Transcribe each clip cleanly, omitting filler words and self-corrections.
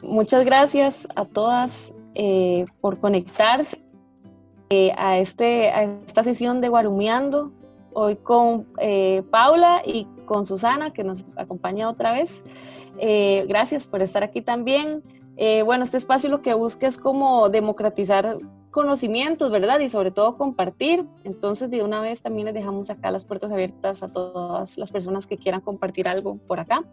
Muchas gracias a todas por conectarse a esta sesión de Guarumeando, hoy con Paula y con Susana, que nos acompaña otra vez. Gracias por estar aquí también. Bueno, este espacio lo que busca es como democratizar conocimientos, ¿verdad? Y sobre todo compartir. Entonces, de una vez también les dejamos acá las puertas abiertas a todas las personas que quieran compartir algo por acá.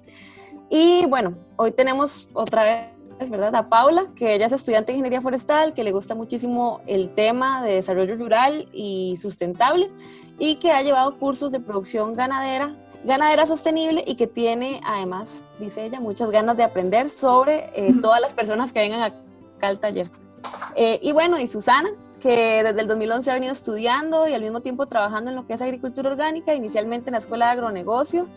Y bueno, hoy tenemos otra vez, ¿verdad?, a Paula, que ella es estudiante de Ingeniería Forestal, que le gusta muchísimo el tema de desarrollo rural y sustentable, y que ha llevado cursos de producción ganadera sostenible, y que tiene, además, dice ella, muchas ganas de aprender sobre todas las personas que vengan acá al taller. Y bueno, y Susana, que desde el 2011 ha venido estudiando y al mismo tiempo trabajando en lo que es agricultura orgánica, inicialmente en la Escuela de Agronegocios,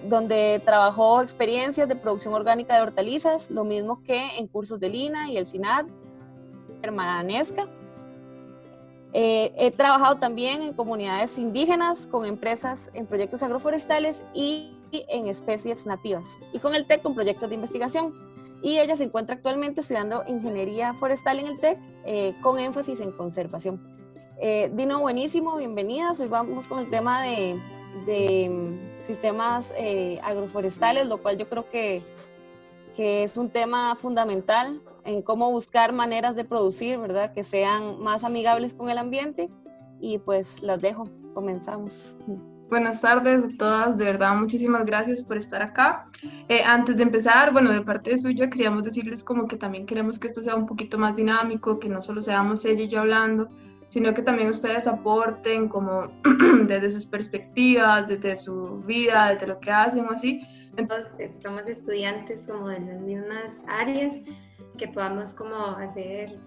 donde trabajó experiencias de producción orgánica de hortalizas, lo mismo que en cursos del INA y el SINAD, Hermanesca. He trabajado también en comunidades indígenas, con empresas en proyectos agroforestales y en especies nativas, y con el TEC con proyectos de investigación. Y ella se encuentra actualmente estudiando ingeniería forestal en el TEC, con énfasis en conservación. Dino, buenísimo, bienvenidas. Hoy vamos con el tema de sistemas agroforestales, lo cual yo creo que es un tema fundamental en cómo buscar maneras de producir, ¿verdad?, que sean más amigables con el ambiente. Y pues las dejo, comenzamos. Buenas tardes a todas, de verdad muchísimas gracias por estar acá. Antes de empezar, bueno, de parte de suya queríamos decirles como que también queremos que esto sea un poquito más dinámico, que no solo seamos ella y yo hablando, sino que también ustedes aporten como desde sus perspectivas, desde su vida, desde lo que hacen o así. Entonces, somos estudiantes como de las mismas áreas, que podamos como hacer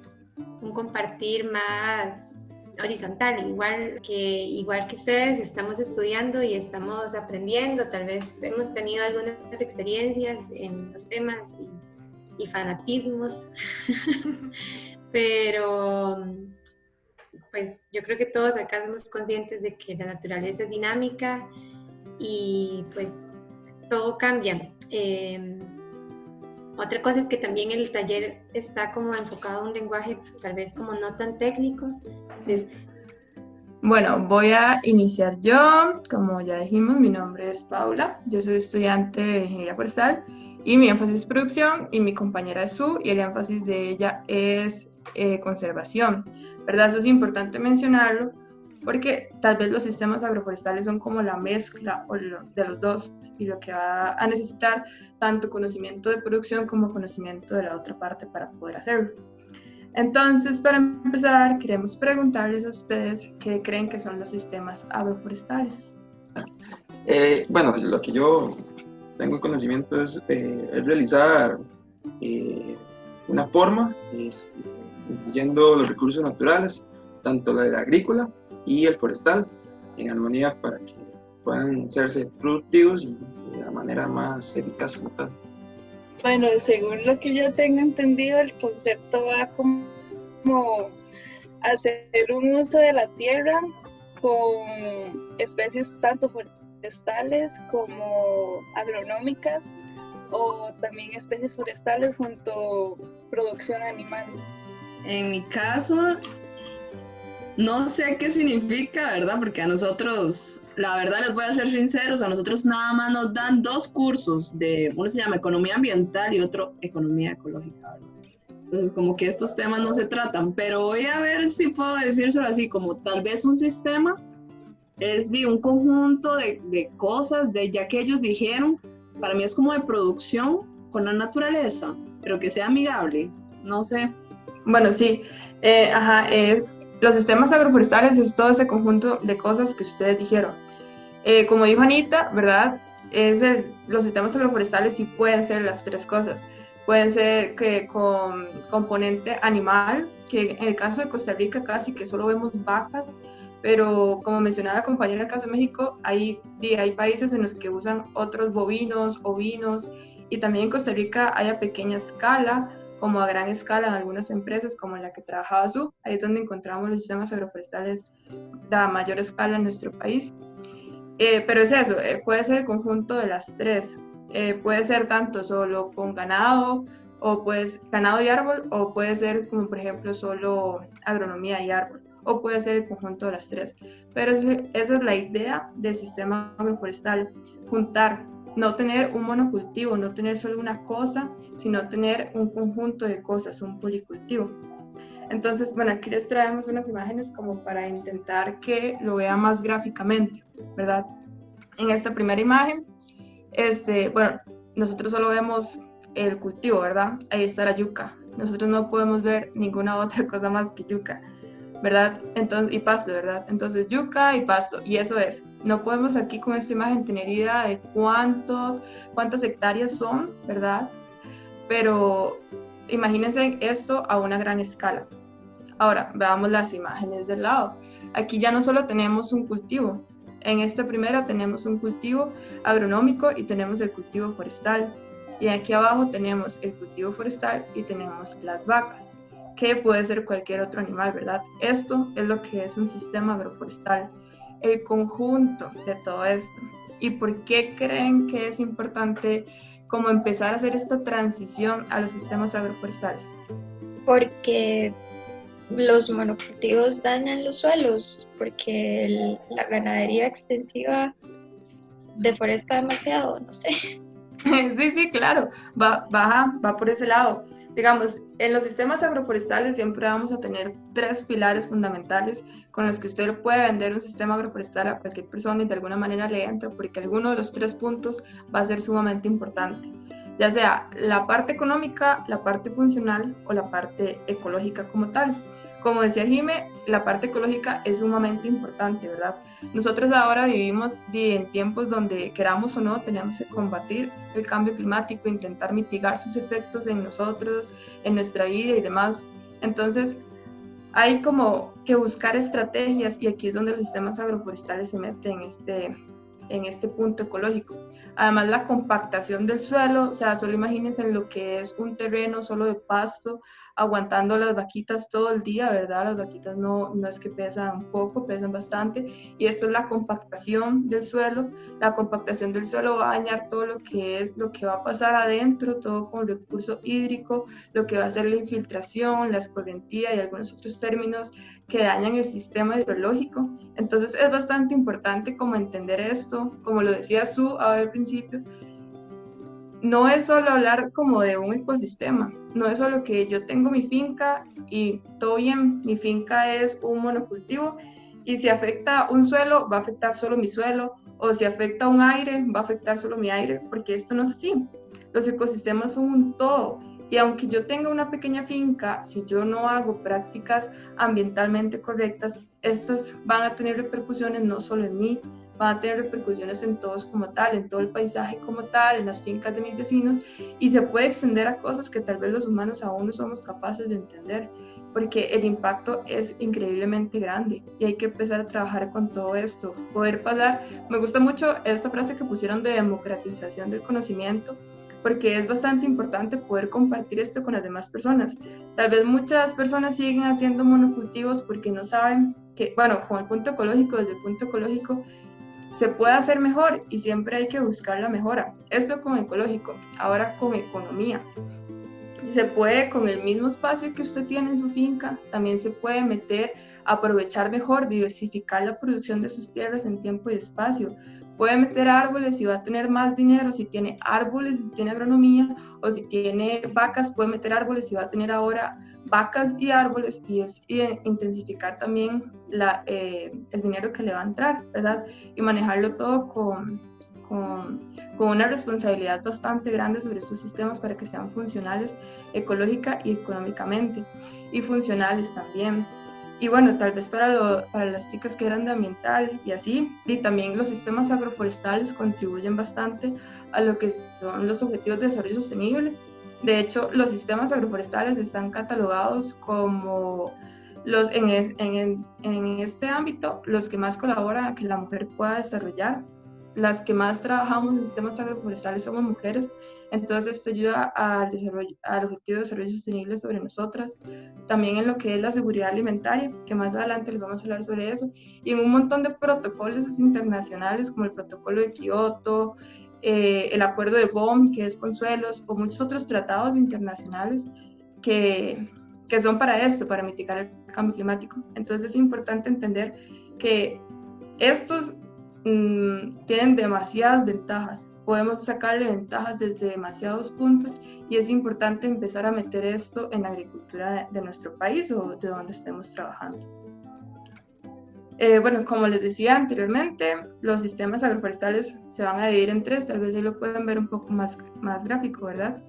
un compartir más horizontal, igual que ustedes estamos estudiando y estamos aprendiendo, tal vez hemos tenido algunas experiencias en los temas y fanatismos, pero pues yo creo que todos acá somos conscientes de que la naturaleza es dinámica y pues todo cambia. Otra cosa es que también el taller está como enfocado a un lenguaje tal vez como no tan técnico. Bueno, voy a iniciar yo. Como ya dijimos, mi nombre es Paula, yo soy estudiante de Ingeniería Forestal y mi énfasis es producción, y mi compañera es Su, y el énfasis de ella es conservación, ¿verdad? Eso es importante mencionarlo porque tal vez los sistemas agroforestales son como la mezcla de los dos, y lo que va a necesitar tanto conocimiento de producción como conocimiento de la otra parte para poder hacerlo. Entonces, para empezar, queremos preguntarles a ustedes qué creen que son los sistemas agroforestales. Bueno, lo que yo tengo conocimiento es realizar una forma, incluyendo los recursos naturales, tanto la agrícola y el forestal, en armonía para que puedan hacerse productivos y de la manera más eficaz. Bueno, según lo que yo tengo entendido, el concepto va como hacer un uso de la tierra con especies tanto forestales como agronómicas, o también especies forestales junto a producción animal. En mi caso, no sé qué significa, ¿verdad? Porque a nosotros, la verdad, les voy a ser sinceros, a nosotros nada más nos dan 2 cursos, uno se llama Economía Ambiental y otro Economía Ecológica, ¿verdad? Entonces, como que estos temas no se tratan, pero voy a ver si puedo decírselo así, como tal vez un sistema es un conjunto de cosas, ya que ellos dijeron, para mí es como de producción con la naturaleza, pero que sea amigable, no sé. Bueno, sí, los sistemas agroforestales es todo ese conjunto de cosas que ustedes dijeron. Como dijo Anita, ¿verdad? Los sistemas agroforestales sí pueden ser las 3 cosas. Pueden ser que con componente animal, que en el caso de Costa Rica casi que solo vemos vacas, pero como mencionaba la compañera, en el caso de México, hay países en los que usan otros bovinos, ovinos, y también en Costa Rica hay a pequeña escala como a gran escala en algunas empresas como en la que trabajaba Su. Ahí es donde encontramos los sistemas agroforestales a mayor escala en nuestro país. Pero es eso, puede ser el conjunto de las tres. Puede ser tanto solo con ganado, o pues ganado y árbol, o puede ser como por ejemplo solo agronomía y árbol, o puede ser el conjunto de las tres. Pero esa es la idea del sistema agroforestal, juntar, no tener un monocultivo, no tener solo una cosa, sino tener un conjunto de cosas, un policultivo. Entonces, bueno, aquí les traemos unas imágenes como para intentar que lo vean más gráficamente, ¿verdad? En esta primera imagen, bueno, nosotros solo vemos el cultivo, ¿verdad? Ahí está la yuca. Nosotros no podemos ver ninguna otra cosa más que yuca, ¿verdad? Entonces, y pasto, ¿verdad? Entonces, yuca y pasto, y eso es. No podemos aquí con esta imagen tener idea de cuántas hectáreas son, ¿verdad? Pero imagínense esto a una gran escala. Ahora, veamos las imágenes del lado. Aquí ya no solo tenemos un cultivo. En esta primera tenemos un cultivo agronómico y tenemos el cultivo forestal. Y aquí abajo tenemos el cultivo forestal y tenemos las vacas, que puede ser cualquier otro animal, ¿verdad? Esto es lo que es un sistema agroforestal, el conjunto de todo esto. ¿Y por qué creen que es importante como empezar a hacer esta transición a los sistemas agroforestales? Porque los monocultivos dañan los suelos, porque la ganadería extensiva deforesta demasiado, no sé. Sí, claro, va por ese lado. Digamos, en los sistemas agroforestales siempre vamos a tener 3 pilares fundamentales con los que usted puede vender un sistema agroforestal a cualquier persona y de alguna manera le entra, porque alguno de los 3 puntos va a ser sumamente importante, ya sea la parte económica, la parte funcional o la parte ecológica como tal. Como decía Jime, la parte ecológica es sumamente importante, ¿verdad? Nosotros ahora vivimos en tiempos donde, queramos o no, tenemos que combatir el cambio climático, intentar mitigar sus efectos en nosotros, en nuestra vida y demás. Entonces, hay como que buscar estrategias y aquí es donde los sistemas agroforestales se meten en este punto ecológico. Además, la compactación del suelo, o sea, solo imagínense en lo que es un terreno solo de pasto, aguantando las vaquitas todo el día, ¿verdad? Las vaquitas no es que pesan poco, pesan bastante, y esto es la compactación del suelo. La compactación del suelo va a dañar todo lo que va a pasar adentro, todo con recurso hídrico, lo que va a ser la infiltración, la escorrentía y algunos otros términos que dañan el sistema hidrológico. Entonces es bastante importante como entender esto, como lo decía Su ahora al principio. No es solo hablar como de un ecosistema, no es solo que yo tengo mi finca y todo bien, mi finca es un monocultivo y si afecta un suelo va a afectar solo mi suelo, o si afecta un aire va a afectar solo mi aire, porque esto no es así. Los ecosistemas son un todo y aunque yo tenga una pequeña finca, si yo no hago prácticas ambientalmente correctas, estas van a tener repercusiones no solo en mí, van a tener repercusiones en todos como tal, en todo el paisaje como tal, en las fincas de mis vecinos, y se puede extender a cosas que tal vez los humanos aún no somos capaces de entender, porque el impacto es increíblemente grande y hay que empezar a trabajar con todo esto, poder pasar. Me gusta mucho esta frase que pusieron de democratización del conocimiento, porque es bastante importante poder compartir esto con las demás personas. Tal vez muchas personas siguen haciendo monocultivos porque no saben que, bueno, con el punto ecológico, desde el punto ecológico, se puede hacer mejor y siempre hay que buscar la mejora. Esto con ecológico, ahora con economía. Se puede, con el mismo espacio que usted tiene en su finca, también se puede meter, aprovechar mejor, diversificar la producción de sus tierras en tiempo y espacio. Puede meter árboles y va a tener más dinero si tiene árboles, si tiene agronomía, o si tiene vacas, puede meter árboles y va a tener ahora vacas y árboles, y es intensificar también el dinero que le va a entrar, ¿verdad? Y manejarlo todo con una responsabilidad bastante grande sobre estos sistemas para que sean funcionales ecológica y económicamente, y funcionales también. Y bueno, tal vez para las chicas que eran de ambiental y así, y también los sistemas agroforestales contribuyen bastante a lo que son los objetivos de desarrollo sostenible. De hecho, los sistemas agroforestales están catalogados como en este ámbito los que más colaboran a que la mujer pueda desarrollar. Las que más trabajamos en sistemas agroforestales somos mujeres, Entonces esto ayuda al objetivo de desarrollo sostenible sobre nosotras, también en lo que es la seguridad alimentaria, que más adelante les vamos a hablar sobre eso, y en un montón de protocolos internacionales como el protocolo de Kioto, el acuerdo de Bonn, que es con suelos, o muchos otros tratados internacionales que son para esto, para mitigar el cambio climático. Entonces es importante entender que estos tienen demasiadas ventajas, podemos sacarle ventajas desde demasiados puntos y es importante empezar a meter esto en la agricultura de nuestro país o de donde estemos trabajando. Bueno, como les decía anteriormente, los sistemas agroforestales se van a dividir en tres, tal vez ahí lo puedan ver un poco más gráfico, ¿verdad?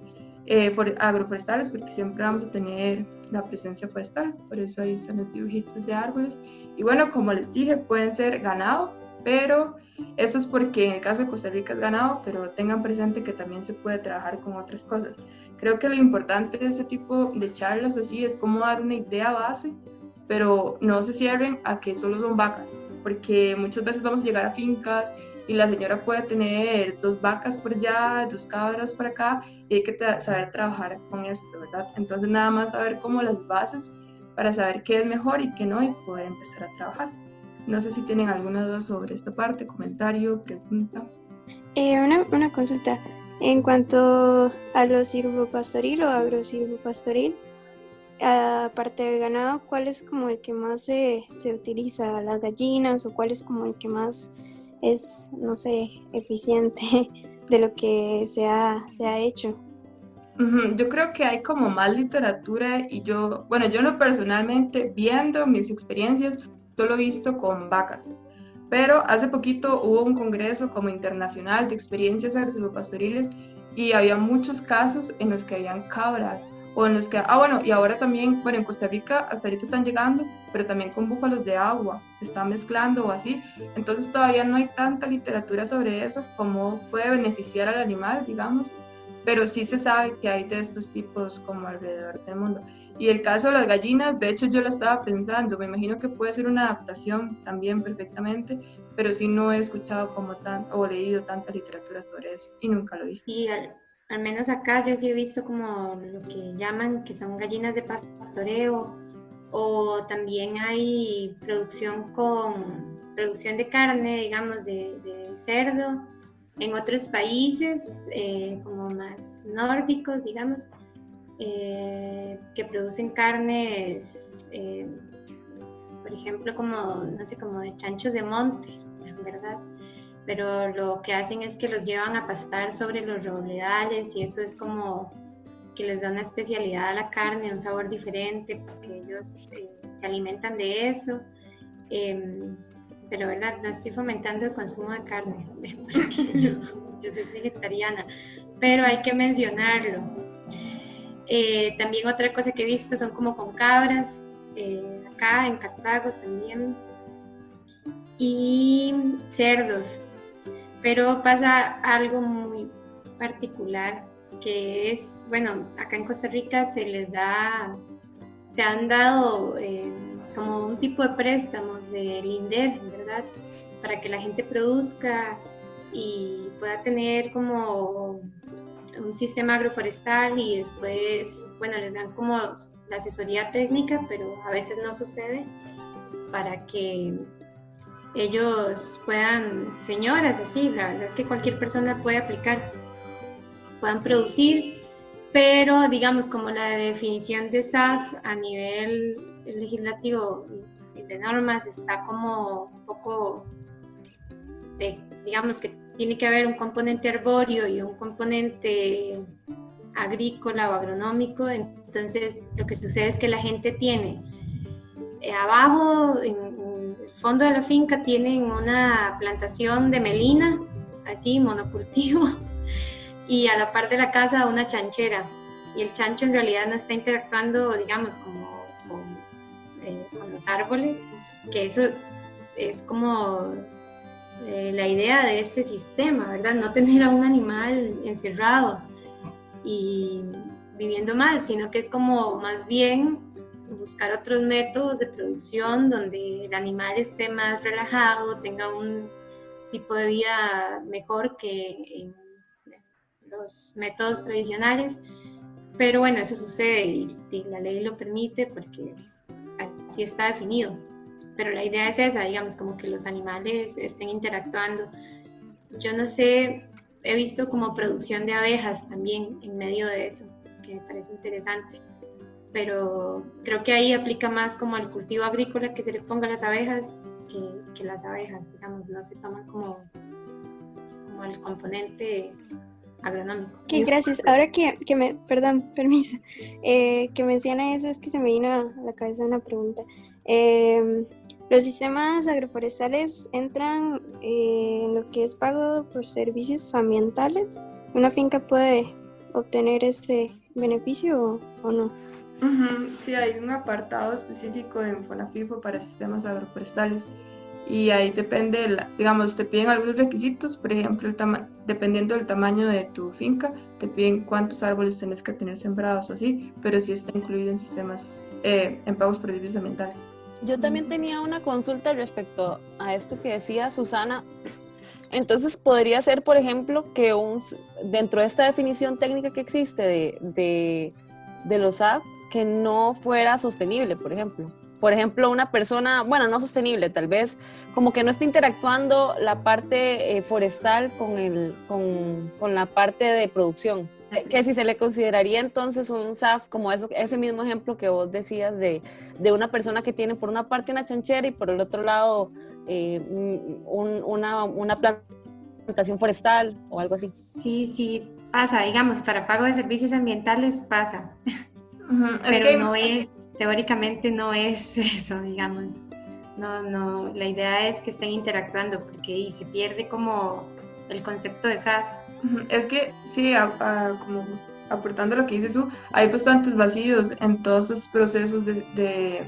Agroforestales, porque siempre vamos a tener la presencia forestal, por eso ahí están los dibujitos de árboles. Y bueno, como les dije, pueden ser ganado, pero eso es porque en el caso de Costa Rica es ganado, pero tengan presente que también se puede trabajar con otras cosas. Creo que lo importante de este tipo de charlas así es cómo dar una idea base, pero no se cierren a que solo son vacas, porque muchas veces vamos a llegar a fincas y la señora puede tener 2 vacas por allá, 2 cabras por acá, y hay que saber trabajar con esto, ¿verdad? Entonces nada más saber como las bases para saber qué es mejor y qué no, y poder empezar a trabajar. No sé si tienen alguna duda sobre esta parte, comentario, pregunta. Una consulta. En cuanto a lo silvopastoril o agrosilvopastoril, aparte del ganado, ¿cuál es como el que más se utiliza? ¿Las gallinas o cuál es como el que más es, no sé, eficiente de lo que se ha hecho? Yo creo que hay como más literatura y yo no personalmente, viendo mis experiencias, solo he visto con vacas. Pero hace poquito hubo un congreso como internacional de experiencias agrosilvopastoriles y había muchos casos en los que habían cabras o en los que, y ahora también, en Costa Rica hasta ahorita están llegando, pero también con búfalos de agua, están mezclando o así. Entonces todavía no hay tanta literatura sobre eso, cómo puede beneficiar al animal, digamos, pero sí se sabe que hay de estos tipos como alrededor del mundo. Y el caso de las gallinas, de hecho yo lo estaba pensando, me imagino que puede ser una adaptación también perfectamente, pero sí no he escuchado o leído tanta literatura sobre eso y nunca lo he visto. Y al menos acá yo sí he visto como lo que llaman que son gallinas de pastoreo, o también hay producción de carne, digamos, de cerdo. En otros países, como más nórdicos, digamos, que producen carnes, por ejemplo, como de chanchos de monte, ¿verdad? Pero lo que hacen es que los llevan a pastar sobre los robledales y eso es como que les da una especialidad a la carne, un sabor diferente, porque ellos se alimentan de eso. Pero verdad, no estoy fomentando el consumo de carne, porque yo soy vegetariana, pero hay que mencionarlo. También otra cosa que he visto son como con cabras, acá en Cartago también, y cerdos, pero pasa algo muy particular, que es, acá en Costa Rica se han dado como un tipo de préstamos de Linder, ¿verdad? Para que la gente produzca y pueda tener como un sistema agroforestal y después, les dan como la asesoría técnica, pero a veces no sucede, para que ellos puedan, señoras así, la verdad es que cualquier persona puede aplicar, puedan producir, pero digamos como la definición de SAF a nivel legislativo de normas está como un poco digamos que tiene que haber un componente arbóreo y un componente agrícola o agronómico. Entonces lo que sucede es que la gente tiene abajo en el fondo de la finca tienen una plantación de melina, así monocultivo, y a la par de la casa una chanchera, y el chancho en realidad no está interactuando, digamos, con los árboles, que eso es como la idea de este sistema, ¿verdad? No tener a un animal encerrado y viviendo mal, sino que es como más bien buscar otros métodos de producción donde el animal esté más relajado, tenga un tipo de vida mejor que en los métodos tradicionales, pero bueno, eso sucede y la ley lo permite porque así está definido. Pero la idea es esa, digamos, como que los animales estén interactuando. Yo no sé, he visto como producción de abejas también en medio de eso, que me parece interesante. Pero creo que ahí aplica más como al cultivo agrícola que se le ponga a las abejas que las abejas, digamos, no se toman como el componente agronómico. Ok, gracias. Ahora que me, perdón, permiso, que menciona eso, es que se me vino a la cabeza una pregunta. ¿Los sistemas agroforestales entran en lo que es pago por servicios ambientales? ¿Una finca puede obtener ese beneficio o no? Sí, hay un apartado específico en FONAFIFO para sistemas agroforestales y ahí depende, digamos, te piden algunos requisitos, por ejemplo, dependiendo del tamaño de tu finca, te piden cuántos árboles tenés que tener sembrados o así, pero sí está incluido en sistemas, en pagos por servicios ambientales. Yo también tenía una consulta respecto a esto que decía Susana. Entonces, podría ser, por ejemplo, que dentro de esta definición técnica que existe de los AP, que no fuera sostenible, por ejemplo. Por ejemplo, una persona, bueno, no sostenible, tal vez, como que no está interactuando la parte forestal con la parte de producción. Que si se le consideraría entonces un SAF como eso, ese mismo ejemplo que vos decías de una persona que tiene por una parte una chanchera y por el otro lado una plantación forestal o algo así. Sí, pasa, digamos, para pago de servicios ambientales pasa. Pero no es, teóricamente no es eso, digamos. No, la idea es que estén interactuando porque se pierde como el concepto de SAF. Es que sí, como aportando lo que dices tú, hay bastantes vacíos en todos esos procesos de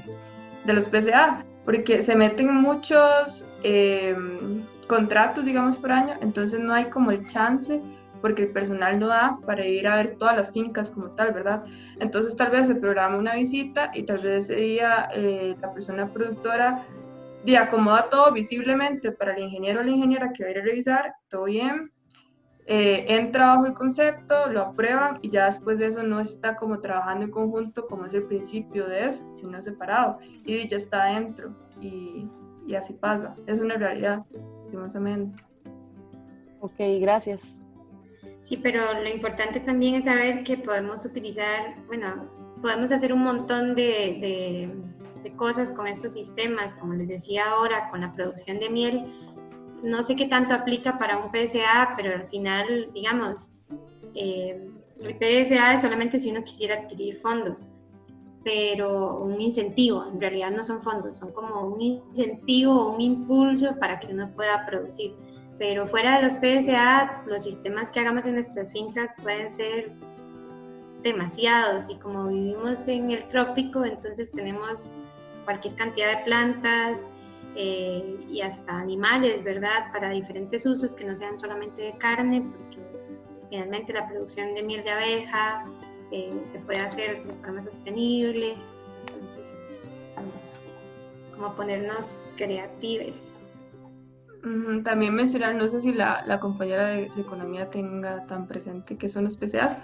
los PCA, porque se meten muchos contratos, digamos, por año, entonces no hay como el chance, porque el personal no da para ir a ver todas las fincas como tal, ¿verdad? Entonces tal vez se programa una visita y tal vez ese día la persona productora acomoda todo visiblemente para el ingeniero o la ingeniera que va a ir a revisar, todo bien, entra bajo el concepto, lo aprueban y ya después de eso no está como trabajando en conjunto como es el principio de esto, sino separado y ya está adentro y así pasa, es una realidad, lastimosamente. Ok, gracias. Sí, pero lo importante también es saber que podemos utilizar, bueno, podemos hacer un montón de cosas con estos sistemas, como les decía ahora, con la producción de miel. No sé qué tanto aplica para un PSA, pero al final, digamos, el PSA es solamente si uno quisiera adquirir fondos, pero un incentivo, en realidad no son fondos, son como un incentivo o un impulso para que uno pueda producir. Pero fuera de los PSA, los sistemas que hagamos en nuestras fincas pueden ser demasiados y como vivimos en el trópico, entonces tenemos cualquier cantidad de plantas y hasta animales, ¿verdad? Para diferentes usos que no sean solamente de carne, porque finalmente la producción de miel de abeja se puede hacer de forma sostenible, entonces como ponernos creativos. También mencionar, no sé si la compañera de economía tenga tan presente que son los PCAs,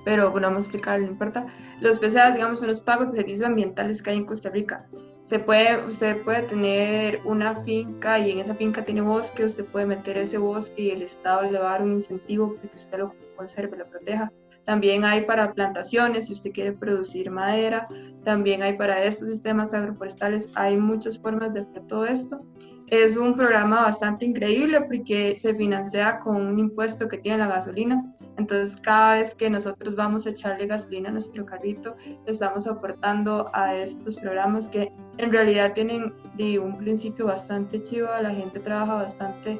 pero bueno, vamos a explicarlo, no importa. Los PCAs, digamos, son los pagos de servicios ambientales que hay en Costa Rica. Usted puede tener una finca y en esa finca tiene bosque, usted puede meter ese bosque y el Estado le va a dar un incentivo para que usted lo conserve, lo proteja. También hay para plantaciones, si usted quiere producir madera, también hay para estos sistemas agroforestales, hay muchas formas de hacer todo esto. Es un programa bastante increíble porque se financia con un impuesto que tiene la gasolina, entonces cada vez que nosotros vamos a echarle gasolina a nuestro carrito, estamos aportando a estos programas que en realidad tienen un principio bastante chivo, la gente trabaja bastante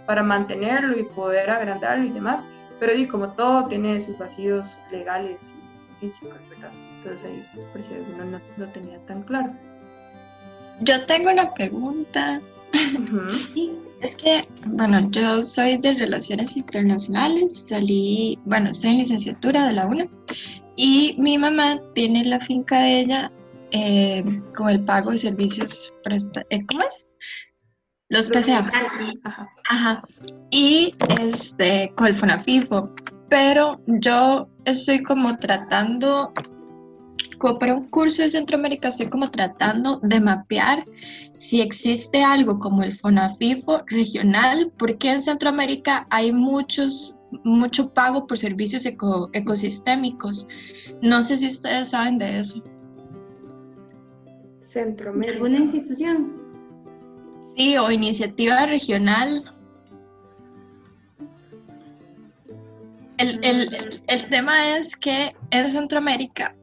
para mantenerlo y poder agrandarlo y demás, pero como todo tiene sus vacíos legales y físicos, ¿verdad? Entonces ahí por si alguno no lo tenía tan claro. Yo tengo una pregunta. Sí. Es que, bueno, yo soy de Relaciones Internacionales, estoy en licenciatura de la UNA y mi mamá tiene la finca de ella con el pago de servicios, ¿cómo es? Los PCA. Ajá. Y con el FONAFIFO. pero yo estoy como tratando, como para un curso de Centroamérica, estoy como tratando de mapear si existe algo como el FONAFIFO regional, porque en Centroamérica hay mucho pago por servicios ecosistémicos. No sé si ustedes saben de eso. ¿De Centroamérica. alguna institución? Sí, o iniciativa regional. El tema es que en Centroamérica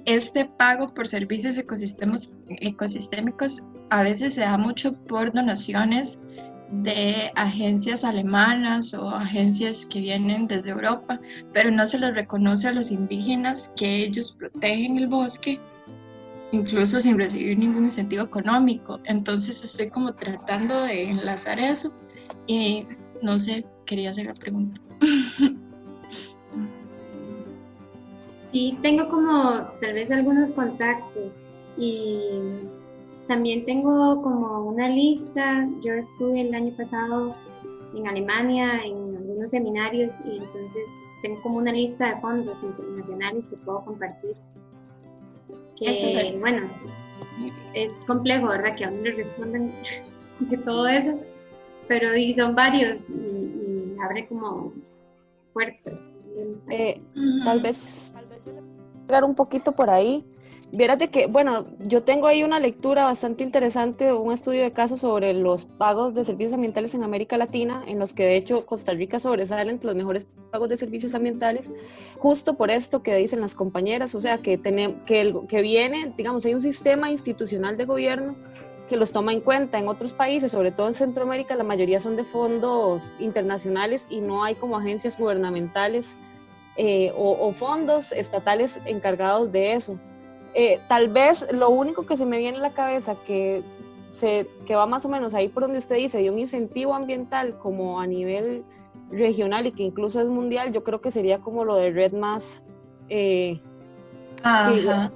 este pago por servicios ecosistémicos a veces se da mucho por donaciones de agencias alemanas o agencias que vienen desde Europa, pero no se les reconoce a los indígenas que ellos protegen el bosque, incluso sin recibir ningún incentivo económico. Entonces estoy como tratando de enlazar eso y no sé, quería hacer la pregunta. Sí, tengo como tal vez algunos contactos y también tengo como una lista. Yo estuve el año pasado en Alemania en algunos seminarios y entonces tengo como una lista de fondos internacionales que puedo compartir. Eso Que bueno, es complejo, ¿verdad? Que a uno le respondan de todo eso, pero y son varios y abre como puertas. Tal vez llegar un poquito por ahí. Vieras de que, bueno, yo tengo ahí una lectura bastante interesante, un estudio de casos sobre los pagos de servicios ambientales en América Latina, en los que de hecho Costa Rica sobresale entre los mejores pagos de servicios ambientales, justo por esto que dicen las compañeras, o sea, que viene, digamos, hay un sistema institucional de gobierno que los toma en cuenta. En otros países, sobre todo en Centroamérica, la mayoría son de fondos internacionales y no hay como agencias gubernamentales o fondos estatales encargados de eso. Tal vez lo único que se me viene a la cabeza que va más o menos ahí por donde usted dice, de un incentivo ambiental como a nivel regional y que incluso es mundial, yo creo que sería como lo de Red Más. Ajá.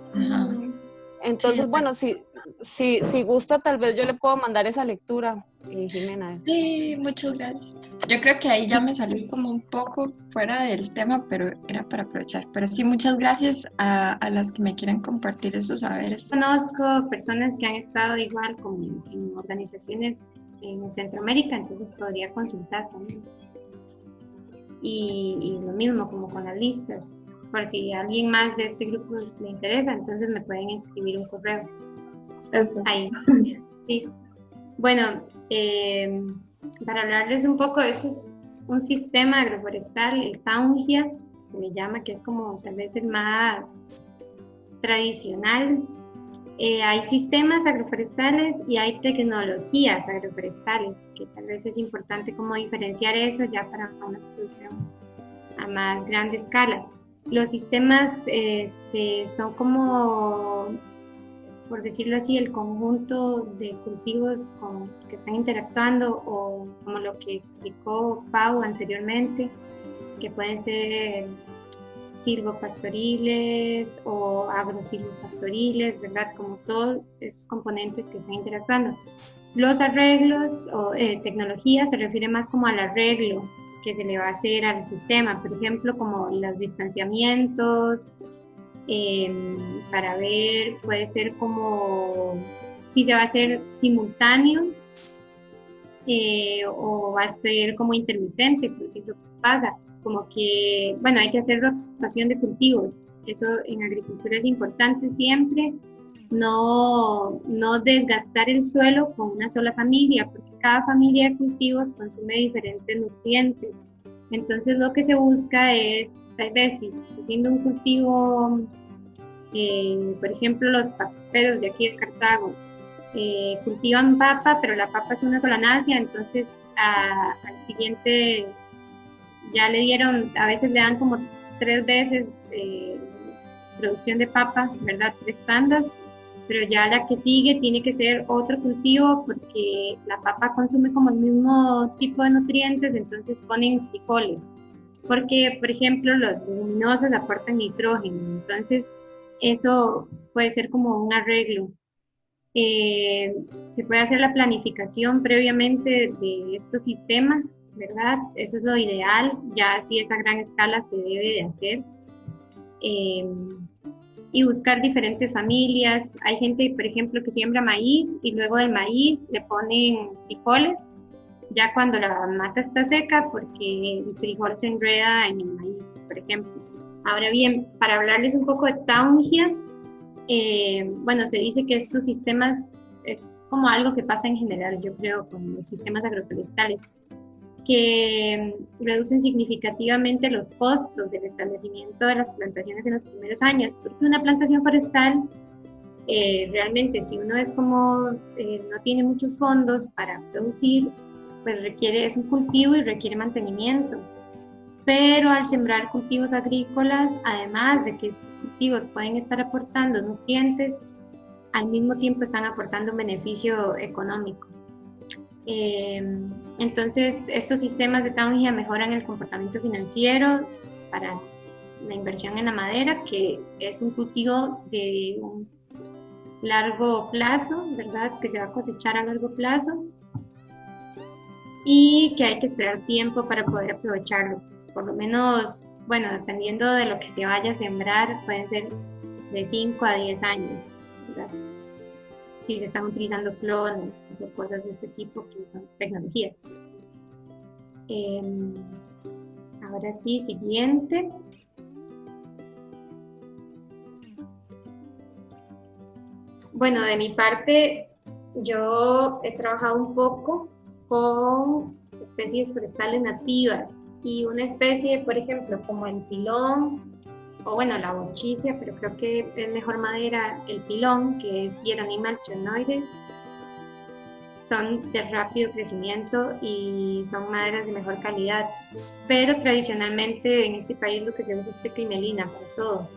Entonces, Sí, bueno, si gusta, tal vez yo le puedo mandar esa lectura, Jimena. sí, muchas gracias. Yo creo que ahí ya me salí como un poco fuera del tema, pero era para aprovechar. Pero sí, muchas gracias a las que me quieran compartir esos saberes. Conozco personas que han estado igual como en organizaciones en Centroamérica, entonces podría consultar también. Y lo mismo como con las listas, por si a alguien más de este grupo le interesa, entonces me pueden escribir un correo. Ahí. Sí. Bueno, para hablarles un poco, eso es un sistema agroforestal, el Taungia, se le llama, que es como tal vez el más tradicional. Hay sistemas agroforestales y hay tecnologías agroforestales, que tal vez es importante como diferenciar eso ya para una producción a más grande escala. Los sistemas son como, por decirlo así, el conjunto de cultivos que están interactuando, o como lo que explicó Pau anteriormente, que pueden ser silvopastoriles o agrosilvopastoriles, ¿verdad? Como todos esos componentes que están interactuando. Los arreglos o tecnología se refiere más como al arreglo que se le va a hacer al sistema, por ejemplo, como los distanciamientos, para ver, puede ser como si se va a hacer simultáneo o va a ser como intermitente, porque eso pasa, como que, bueno, hay que hacer rotación de cultivos, eso en agricultura es importante siempre, no desgastar el suelo con una sola familia, porque cada familia de cultivos consume diferentes nutrientes. Entonces lo que se busca es, tal vez si está haciendo un cultivo, por ejemplo los paperos de aquí de Cartago, cultivan papa, pero la papa es una solanácea, entonces al siguiente ya le dieron, a veces le dan como 3 veces producción de papa, ¿verdad? 3 tandas, pero ya la que sigue tiene que ser otro cultivo porque la papa consume como el mismo tipo de nutrientes, entonces ponen frijoles, porque por ejemplo los leguminosas aportan nitrógeno, entonces eso puede ser como un arreglo. Se puede hacer la planificación previamente de estos sistemas, ¿verdad? Eso es lo ideal, ya si es a gran escala se debe de hacer. Y buscar diferentes familias. Hay gente, por ejemplo, que siembra maíz y luego del maíz le ponen frijoles, ya cuando la mata está seca, porque el frijol se enreda en el maíz, por ejemplo. Ahora bien, para hablarles un poco de Township, bueno, se dice que estos sistemas es como algo que pasa en general, yo creo, con los sistemas agroforestales, que reducen significativamente los costos del establecimiento de las plantaciones en los primeros años, porque una plantación forestal, realmente si uno es como, no tiene muchos fondos para producir, pues es un cultivo y requiere mantenimiento. Pero al sembrar cultivos agrícolas, además de que estos cultivos pueden estar aportando nutrientes, al mismo tiempo están aportando un beneficio económico. Entonces, estos sistemas de Township mejoran el comportamiento financiero para la inversión en la madera, que es un cultivo de un largo plazo, ¿verdad? Que se va a cosechar a largo plazo y que hay que esperar tiempo para poder aprovecharlo. Por lo menos, bueno, dependiendo de lo que se vaya a sembrar, pueden ser de 5 a 10 años, ¿verdad? Si se están utilizando clones o cosas de ese tipo, que son tecnologías. Ahora sí, siguiente. Bueno, de mi parte, yo he trabajado un poco con especies forestales nativas y una especie, por ejemplo, como el pilón, o bueno, la bochicia, pero creo que es mejor madera el pilón, que es Hieronima alchinoides. Son de rápido crecimiento y son maderas de mejor calidad, pero tradicionalmente en este país lo que se usa es teca y melina para todo.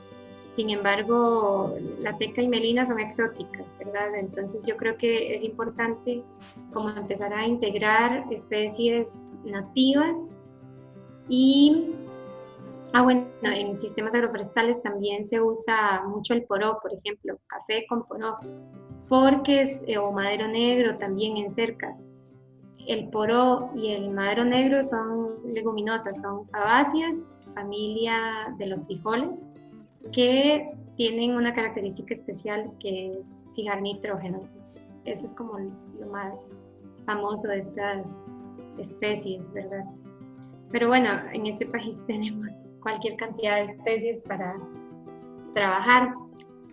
Sin embargo, la teca y melina son exóticas, ¿verdad? Entonces yo creo que es importante como empezar a integrar especies nativas y bueno, en sistemas agroforestales también se usa mucho el poró, por ejemplo, café con poró, porque o madero negro también en cercas. El poró y el madero negro son leguminosas, son fabáceas, familia de los frijoles, que tienen una característica especial que es fijar nitrógeno. Eso es como lo más famoso de estas especies, ¿verdad? Pero bueno, en este país tenemos cualquier cantidad de especies para trabajar.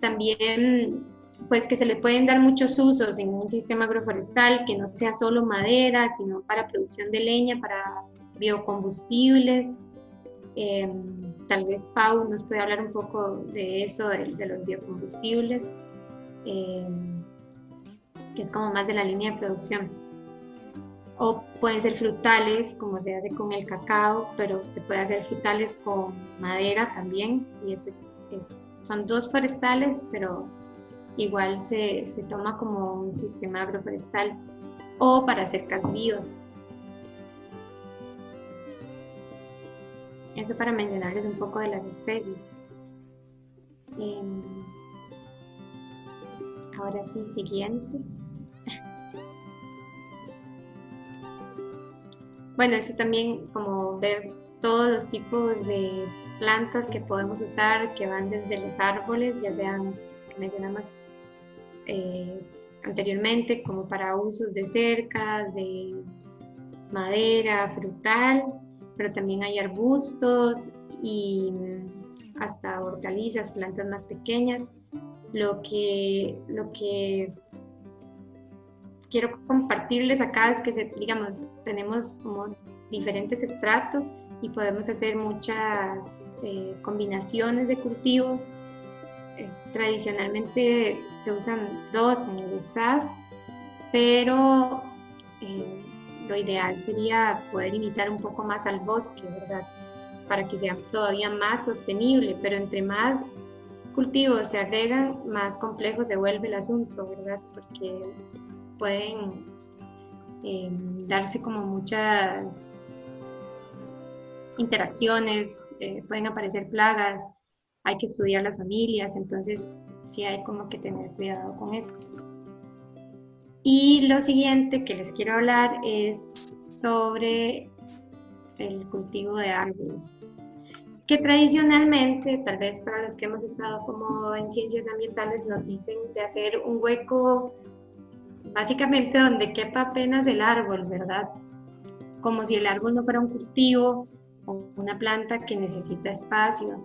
También, pues que se le pueden dar muchos usos en un sistema agroforestal, que no sea solo madera, sino para producción de leña, para biocombustibles. Tal vez Pau nos puede hablar un poco de eso, de los biocombustibles, que es como más de la línea de producción. O pueden ser frutales, como se hace con el cacao, pero se puede hacer frutales con madera también, y eso son dos forestales, pero igual se toma como un sistema agroforestal, o para cercas vivas. Eso para mencionarles un poco de las especies. Ahora sí, siguiente. Bueno, esto también como ver todos los tipos de plantas que podemos usar, que van desde los árboles, ya sean que mencionamos anteriormente, como para usos de cercas, de madera, frutal, pero también hay arbustos y hasta hortalizas, plantas más pequeñas. Lo que quiero compartirles acá es que, digamos, tenemos como diferentes estratos y podemos hacer muchas combinaciones de cultivos. Tradicionalmente se usan dos en el USAD, pero lo ideal sería poder imitar un poco más al bosque, ¿verdad? Para que sea todavía más sostenible, pero entre más cultivos se agregan, más complejo se vuelve el asunto, ¿verdad? Porque pueden darse como muchas interacciones, pueden aparecer plagas, hay que estudiar las familias, entonces sí hay como que tener cuidado con eso. Y lo siguiente que les quiero hablar es sobre el cultivo de árboles, que tradicionalmente, tal vez para los que hemos estado como en ciencias ambientales, nos dicen de hacer un hueco básicamente donde quepa apenas el árbol, ¿verdad? Como si el árbol no fuera un cultivo o una planta que necesita espacio.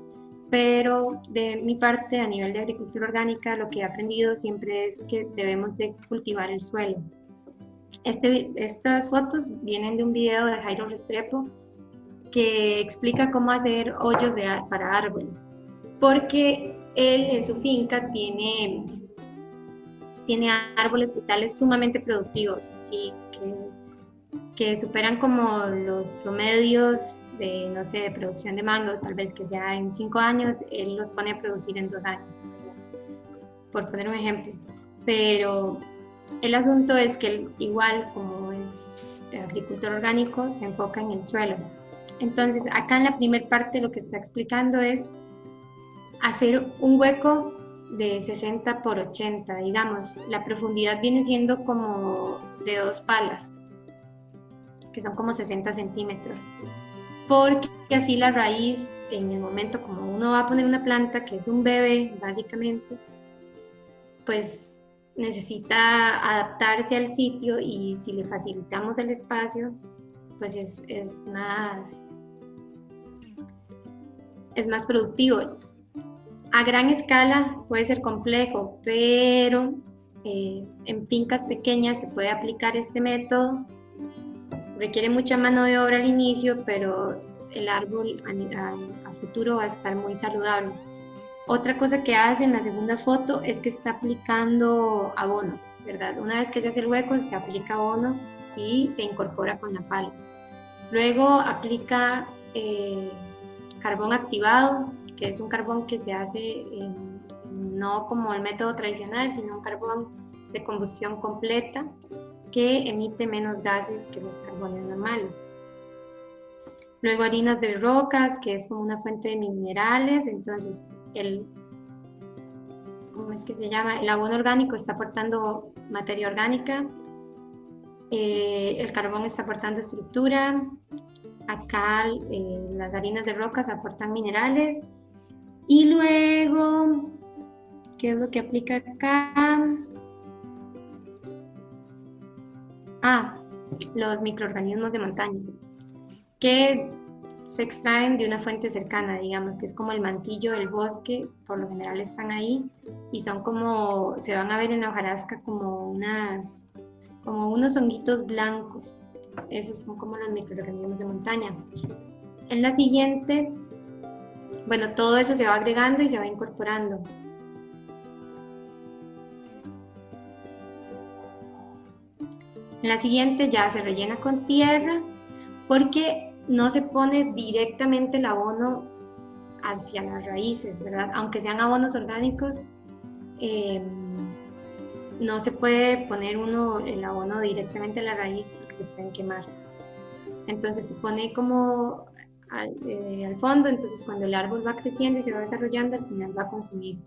Pero de mi parte, a nivel de agricultura orgánica, lo que he aprendido siempre es que debemos de cultivar el suelo. Estas fotos vienen de un video de Jairo Restrepo que explica cómo hacer hoyos para árboles, porque él en su finca tiene árboles frutales sumamente productivos, así que superan como los promedios de, no sé, de producción de mango, tal vez que sea en 5 años, él los pone a producir en 2 años, por poner un ejemplo. Pero el asunto es que él, igual como es agricultor orgánico, se enfoca en el suelo. Entonces, acá en la primera parte lo que está explicando es hacer un hueco de 60 por 80, digamos. La profundidad viene siendo como de 2 palas, que son como 60 centímetros. Porque así la raíz, en el momento como uno va a poner una planta, que es un bebé básicamente, pues necesita adaptarse al sitio, y si le facilitamos el espacio, pues es más productivo. A gran escala puede ser complejo, pero en fincas pequeñas se puede aplicar este método. Requiere mucha mano de obra al inicio, pero el árbol a futuro va a estar muy saludable. Otra cosa que hace en la segunda foto es que está aplicando abono, ¿verdad? Una vez que se hace el hueco, se aplica abono y se incorpora con la pala. Luego aplica carbón activado, que es un carbón que se hace no como el método tradicional, sino un carbón de combustión completa que emite menos gases que los carbones normales. Luego harinas de rocas, que es como una fuente de minerales. Entonces ¿cómo es que se llama? El abono orgánico está aportando materia orgánica, el carbón está aportando estructura, acá las harinas de rocas aportan minerales. Y luego, ¿qué es lo que aplica acá? Los microorganismos de montaña, que se extraen de una fuente cercana, digamos, que es como el mantillo del bosque. Por lo general están ahí y son como, se van a ver en la hojarasca como unos honguitos blancos. Esos son como los microorganismos de montaña. En la siguiente, bueno, todo eso se va agregando y se va incorporando. En la siguiente ya se rellena con tierra, porque no se pone directamente el abono hacia las raíces, ¿verdad? Aunque sean abonos orgánicos, no se puede poner el abono directamente a la raíz porque se pueden quemar. Entonces se pone como al fondo, entonces cuando el árbol va creciendo y se va desarrollando, al final va a consumir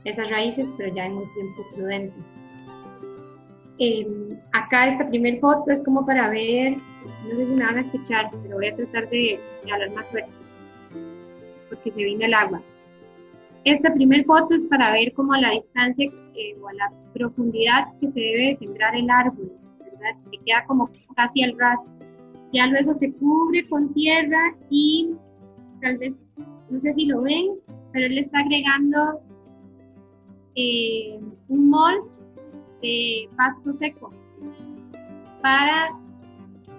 esas raíces, pero ya en un tiempo prudente. Acá esta primera foto es como para ver, no sé si me van a escuchar, pero voy a tratar de hablar más fuerte porque se vino el agua. Esta primera foto es para ver como a la distancia o a la profundidad que se debe de sembrar el árbol, ¿verdad? Que queda como casi al ras. Ya luego se cubre con tierra y tal vez, no sé si lo ven, pero él está agregando un mulch de pasto seco para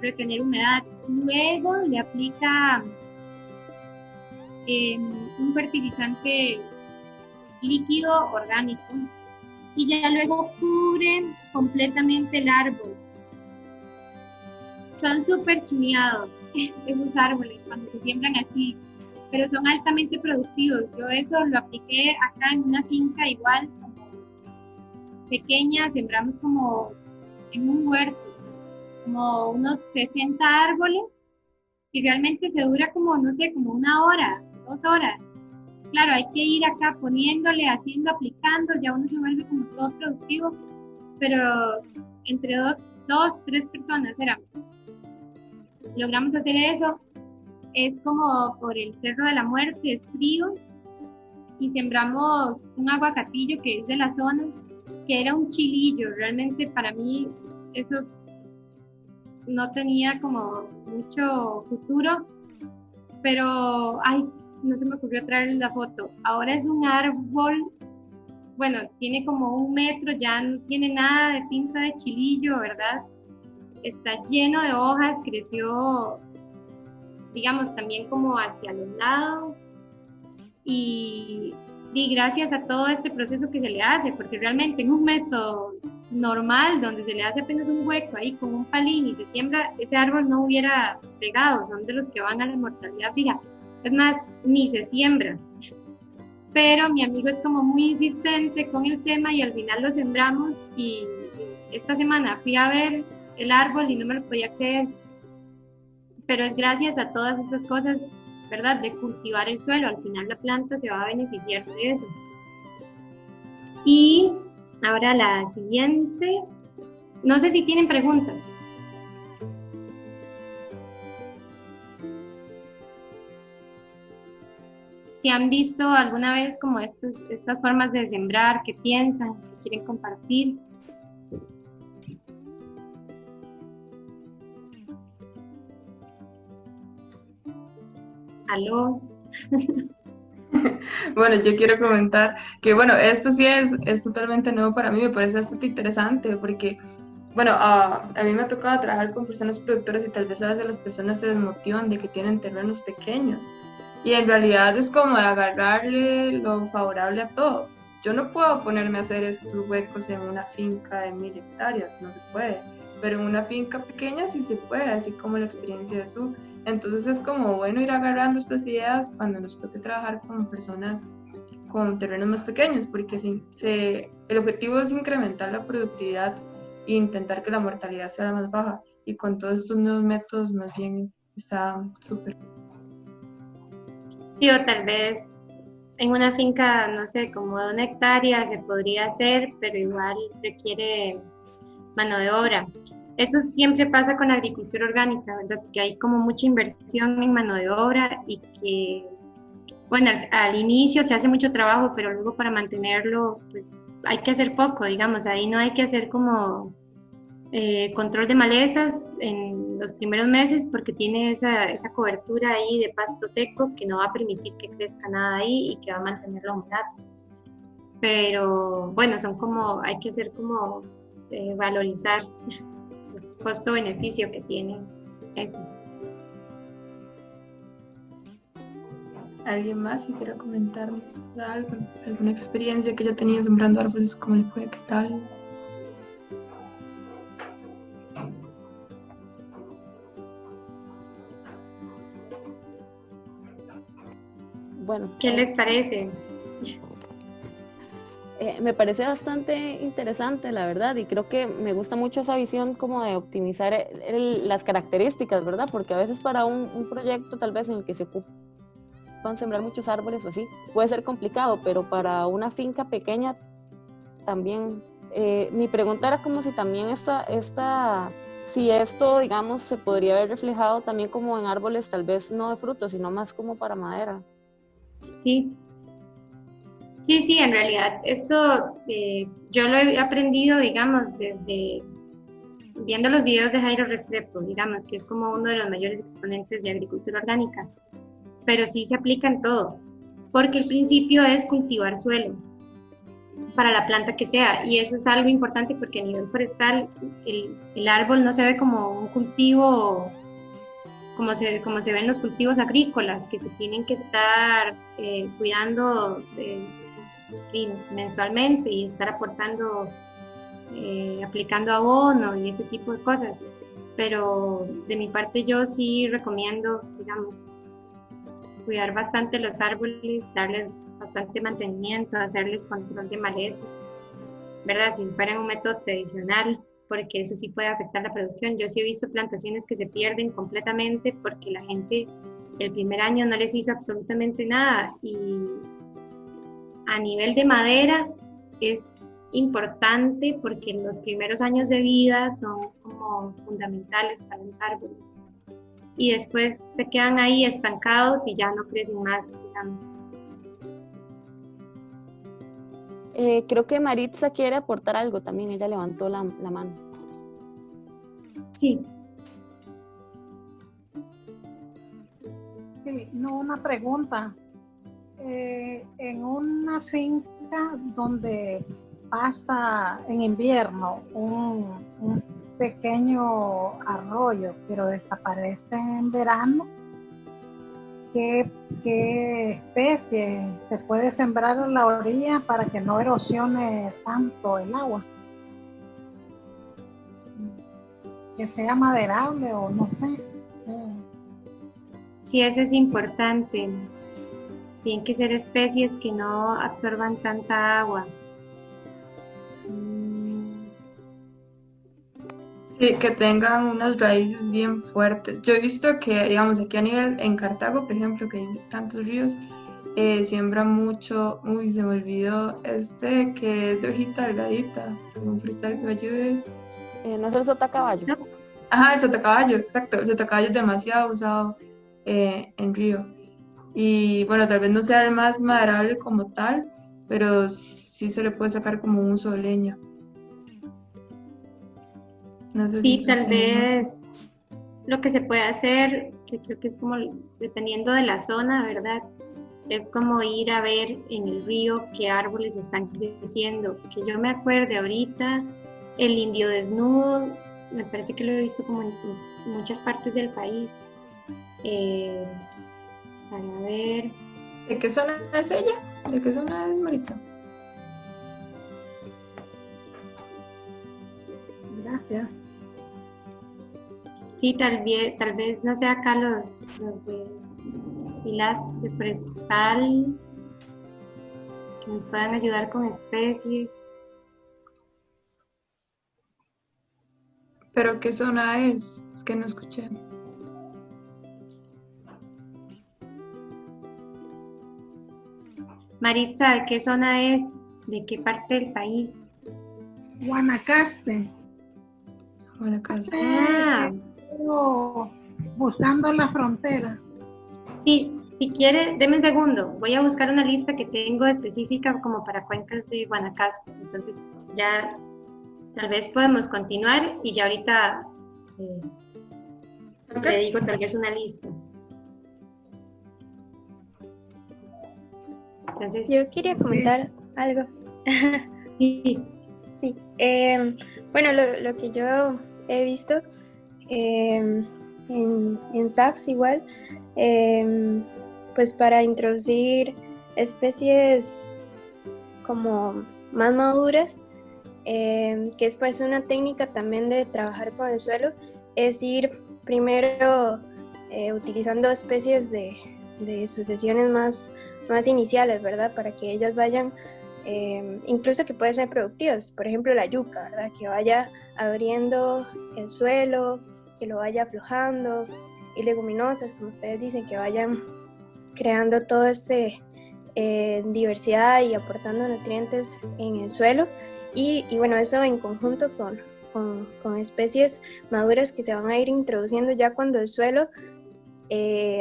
retener humedad. Luego le aplica un fertilizante líquido orgánico y ya luego cubre completamente el árbol. Son súper chineados esos árboles cuando se siembran así, pero son altamente productivos. Yo eso lo apliqué acá en una finca igual, pequeña, sembramos como en un huerto, como unos 60 árboles, y realmente se dura como, no sé, como 1 hora, 2 horas. Claro, hay que ir acá poniéndole, haciendo, aplicando, ya uno se vuelve como todo productivo, pero entre tres personas éramos. Logramos hacer eso. Es como por el Cerro de la Muerte, es frío, y sembramos un aguacatillo que es de la zona, que era un chilillo. Realmente para mí eso no tenía como mucho futuro, pero no se me ocurrió traerles la foto. Ahora es un árbol, bueno, tiene como 1 metro, ya no tiene nada de pinta de chilillo, ¿verdad? Está lleno de hojas, creció, digamos, también como hacia los lados, y gracias a todo este proceso que se le hace, porque realmente en un método normal, donde se le hace apenas un hueco ahí con un palín y se siembra, ese árbol no hubiera pegado, son de los que van a la mortalidad fija. Es más, ni se siembra. Pero mi amigo es como muy insistente con el tema y al final lo sembramos, y esta semana fui a ver el árbol y no me lo podía creer. Pero es gracias a todas estas cosas, ¿verdad? De cultivar el suelo. Al final la planta se va a beneficiar de eso. Y ahora la siguiente. No sé si tienen preguntas. Si han visto alguna vez como estas formas de sembrar, ¿qué piensan? ¿Qué quieren compartir? ¿Aló? Bueno, yo quiero comentar que, bueno, esto sí es totalmente nuevo para mí, me parece bastante interesante porque, bueno, a mí me ha tocado trabajar con personas productoras y tal vez a veces las personas se desmotivan de que tienen terrenos pequeños y en realidad es como de agarrarle lo favorable a todo. Yo no puedo ponerme a hacer estos huecos en una finca de 1000 hectáreas, no se puede, pero en una finca pequeña sí se puede, así como la experiencia de Su. Entonces es como bueno ir agarrando estas ideas cuando nos toque trabajar con personas con terrenos más pequeños, porque el objetivo es incrementar la productividad e intentar que la mortalidad sea la más baja, y con todos estos nuevos métodos más bien está súper. Sí, o tal vez en una finca, no sé, como de 1 hectárea se podría hacer, pero igual requiere mano de obra. Eso siempre pasa con la agricultura orgánica, ¿verdad? Que hay como mucha inversión en mano de obra y que, bueno, al inicio se hace mucho trabajo, pero luego para mantenerlo, pues hay que hacer poco, digamos. Ahí no hay que hacer como control de malezas en los primeros meses porque tiene esa cobertura ahí de pasto seco que no va a permitir que crezca nada ahí y que va a mantener la humedad. Pero bueno, hay que hacer como valorizar el costo-beneficio que tiene eso. ¿Alguien más si quiera comentarnos algo, alguna experiencia que haya tenido sembrando árboles? ¿Cómo le fue? ¿Qué tal? Bueno, ¿Qué les parece? Me parece bastante interesante, la verdad, y creo que me gusta mucho esa visión como de optimizar las características, ¿verdad? Porque a veces para un proyecto tal vez en el que se ocupan sembrar muchos árboles o así, puede ser complicado, pero para una finca pequeña también. Mi pregunta era como si también si esto, digamos, se podría ver reflejado también como en árboles tal vez no de frutos, sino más como para madera. Sí, en realidad, eso yo lo he aprendido, digamos, desde viendo los videos de Jairo Restrepo, digamos, que es como uno de los mayores exponentes de agricultura orgánica, pero sí se aplica en todo, porque el principio es cultivar suelo para la planta que sea, y eso es algo importante porque a nivel forestal el árbol no se ve como un cultivo como se ven los cultivos agrícolas, que se tienen que estar cuidando mensualmente y estar aportando, aplicando abono y ese tipo de cosas. Pero de mi parte yo sí recomiendo, digamos, cuidar bastante los árboles, darles bastante mantenimiento, hacerles control de maleza, ¿verdad? Si fuera un método tradicional, porque eso sí puede afectar la producción. Yo sí he visto plantaciones que se pierden completamente porque la gente el primer año no les hizo absolutamente nada, y a nivel de madera es importante porque los primeros años de vida son como fundamentales para los árboles y después se quedan ahí estancados y ya no crecen más, digamos. Creo que Maritza quiere aportar algo también, ella levantó la mano. Sí. Sí, no, una pregunta. En una finca donde pasa en invierno un pequeño arroyo, pero desaparece en verano, ¿qué especie se puede sembrar en la orilla para que no erosione tanto el agua? Que sea maderable o no sé. Sí, eso es importante. Tienen que ser especies que no absorban tanta agua. Sí, que tengan unas raíces bien fuertes. Yo he visto que, digamos, aquí a nivel, en Cartago, por ejemplo, que hay tantos ríos, siembran mucho, uy, se me olvidó, que es de hojita delgadita, como un cristal que me ayude. ¿No es el sotacaballo? No. Ajá, el sotacaballo, exacto, el sotacaballo es demasiado usado en río. Y bueno, tal vez no sea el más maderable como tal, pero sí se le puede sacar como un uso de leña. No sé Sí, si tal vez lo que se puede hacer, que creo que es como dependiendo de la zona, ¿verdad? Es como ir a ver en el río qué árboles están creciendo. Que yo me acuerde ahorita, el indio desnudo, me parece que lo he visto como en muchas partes del país. Para ver. ¿De qué zona es ella? ¿De qué zona es Maritza? Gracias. Sí, tal vez no sea acá los de filas de forestal que nos puedan ayudar con especies. ¿Pero qué zona es? Es que no escuché. Maritza, ¿de qué zona es? ¿De qué parte del país? Guanacaste. Guanacaste. Ah, Buscando la frontera. sí, si quiere, deme un segundo. Voy a buscar una lista que tengo específica como para cuencas de Guanacaste. Entonces, ya tal vez podemos continuar y ya ahorita le digo tal vez una lista. Entonces, Yo quería comentar algo. sí. Sí. Bueno, lo que yo he visto en SAPS igual, pues para introducir especies como más maduras, que es pues una técnica también de trabajar con el suelo, es ir primero utilizando especies de sucesiones más iniciales, ¿verdad? Para que ellas vayan, incluso que pueden ser productivas, por ejemplo la yuca, ¿verdad? Que vaya abriendo el suelo, que lo vaya aflojando, y leguminosas, como ustedes dicen, que vayan creando todo diversidad y aportando nutrientes en el suelo, y bueno, eso en conjunto con especies maduras que se van a ir introduciendo ya cuando el suelo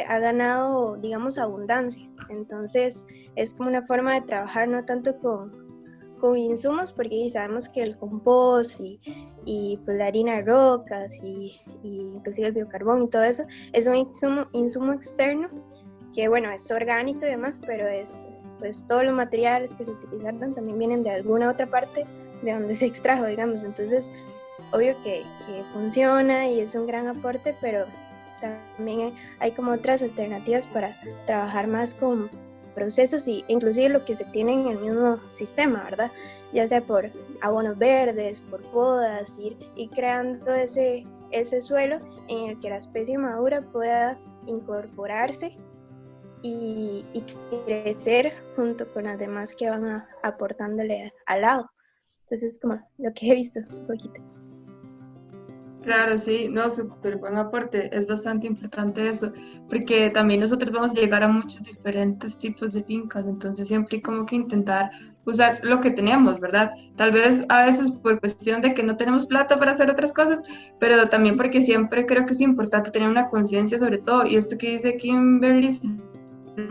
ha ganado, digamos, abundancia. Entonces es como una forma de trabajar no tanto con insumos, porque sabemos que el compost y pues la harina de rocas y inclusive el biocarbón y todo eso es un insumo externo que, bueno, es orgánico y demás, pero es pues todos los materiales que se utilizaron también vienen de alguna otra parte de donde se extrajo, digamos. Entonces obvio que funciona y es un gran aporte, pero también hay como otras alternativas para trabajar más con procesos y inclusive lo que se tiene en el mismo sistema, ¿verdad? Ya sea por abonos verdes, por podas, ir creando ese suelo en el que la especie madura pueda incorporarse y crecer junto con las demás que van aportándole al lado. Entonces es como lo que he visto un poquito. Claro, sí, no, súper buen aporte, es bastante importante eso, porque también nosotros vamos a llegar a muchos diferentes tipos de fincas, entonces siempre hay como que intentar usar lo que tenemos, ¿verdad? Tal vez a veces por cuestión de que no tenemos plata para hacer otras cosas, pero también porque siempre creo que es importante tener una conciencia sobre todo, y esto que dice Kimberly es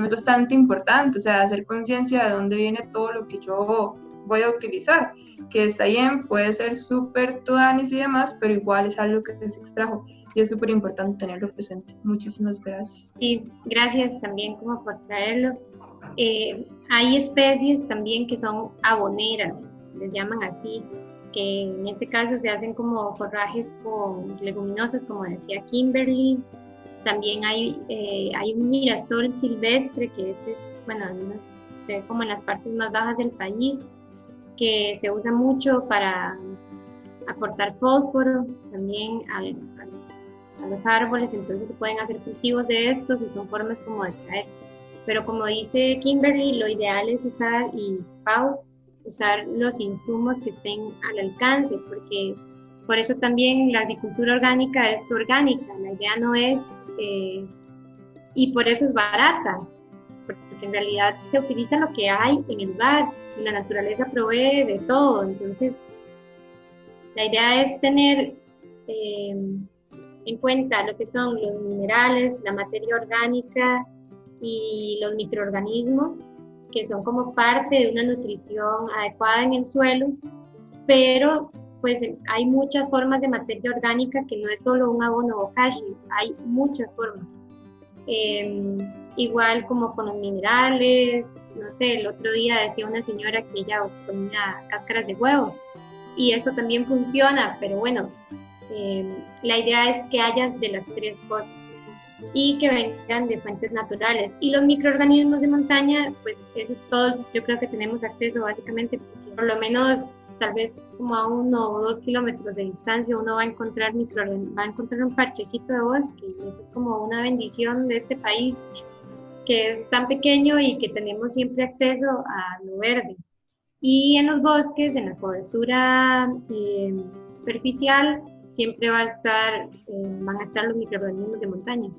bastante importante, o sea, hacer conciencia de dónde viene todo lo que yo voy a utilizar, que está bien, puede ser súper tuanis y demás, pero igual es algo que se extrajo y es súper importante tenerlo presente. Muchísimas gracias. Sí, gracias también como por traerlo. Hay especies también que son aboneras, les llaman así, que en este caso se hacen como forrajes con leguminosas, como decía Kimberly. También hay un girasol silvestre que es, bueno, se ve como en las partes más bajas del país, que se usa mucho para aportar fósforo también a los árboles, entonces se pueden hacer cultivos de estos y son formas como de traer. Pero como dice Kimberly, lo ideal es usar los insumos que estén al alcance, porque por eso también la agricultura orgánica es orgánica, la idea no es, y por eso es barata, porque en realidad se utiliza lo que hay en el lugar, y la naturaleza provee de todo, entonces la idea es tener en cuenta lo que son los minerales, la materia orgánica y los microorganismos, que son como parte de una nutrición adecuada en el suelo, pero pues hay muchas formas de materia orgánica que no es solo un abono bokashi, hay muchas formas. Igual como con los minerales, no sé, el otro día decía una señora que ella ponía cáscaras de huevo y eso también funciona, pero bueno, la idea es que haya de las tres cosas y que vengan de fuentes naturales. Y los microorganismos de montaña, pues eso todo yo creo que tenemos acceso básicamente, porque por lo menos tal vez como a 1 o 2 kilómetros de distancia uno va a encontrar un parchecito de bosque, y eso es como una bendición de este país que es tan pequeño y que tenemos siempre acceso a lo verde. Y en los bosques, en la cobertura superficial, siempre van a estar los microorganismos de montaña.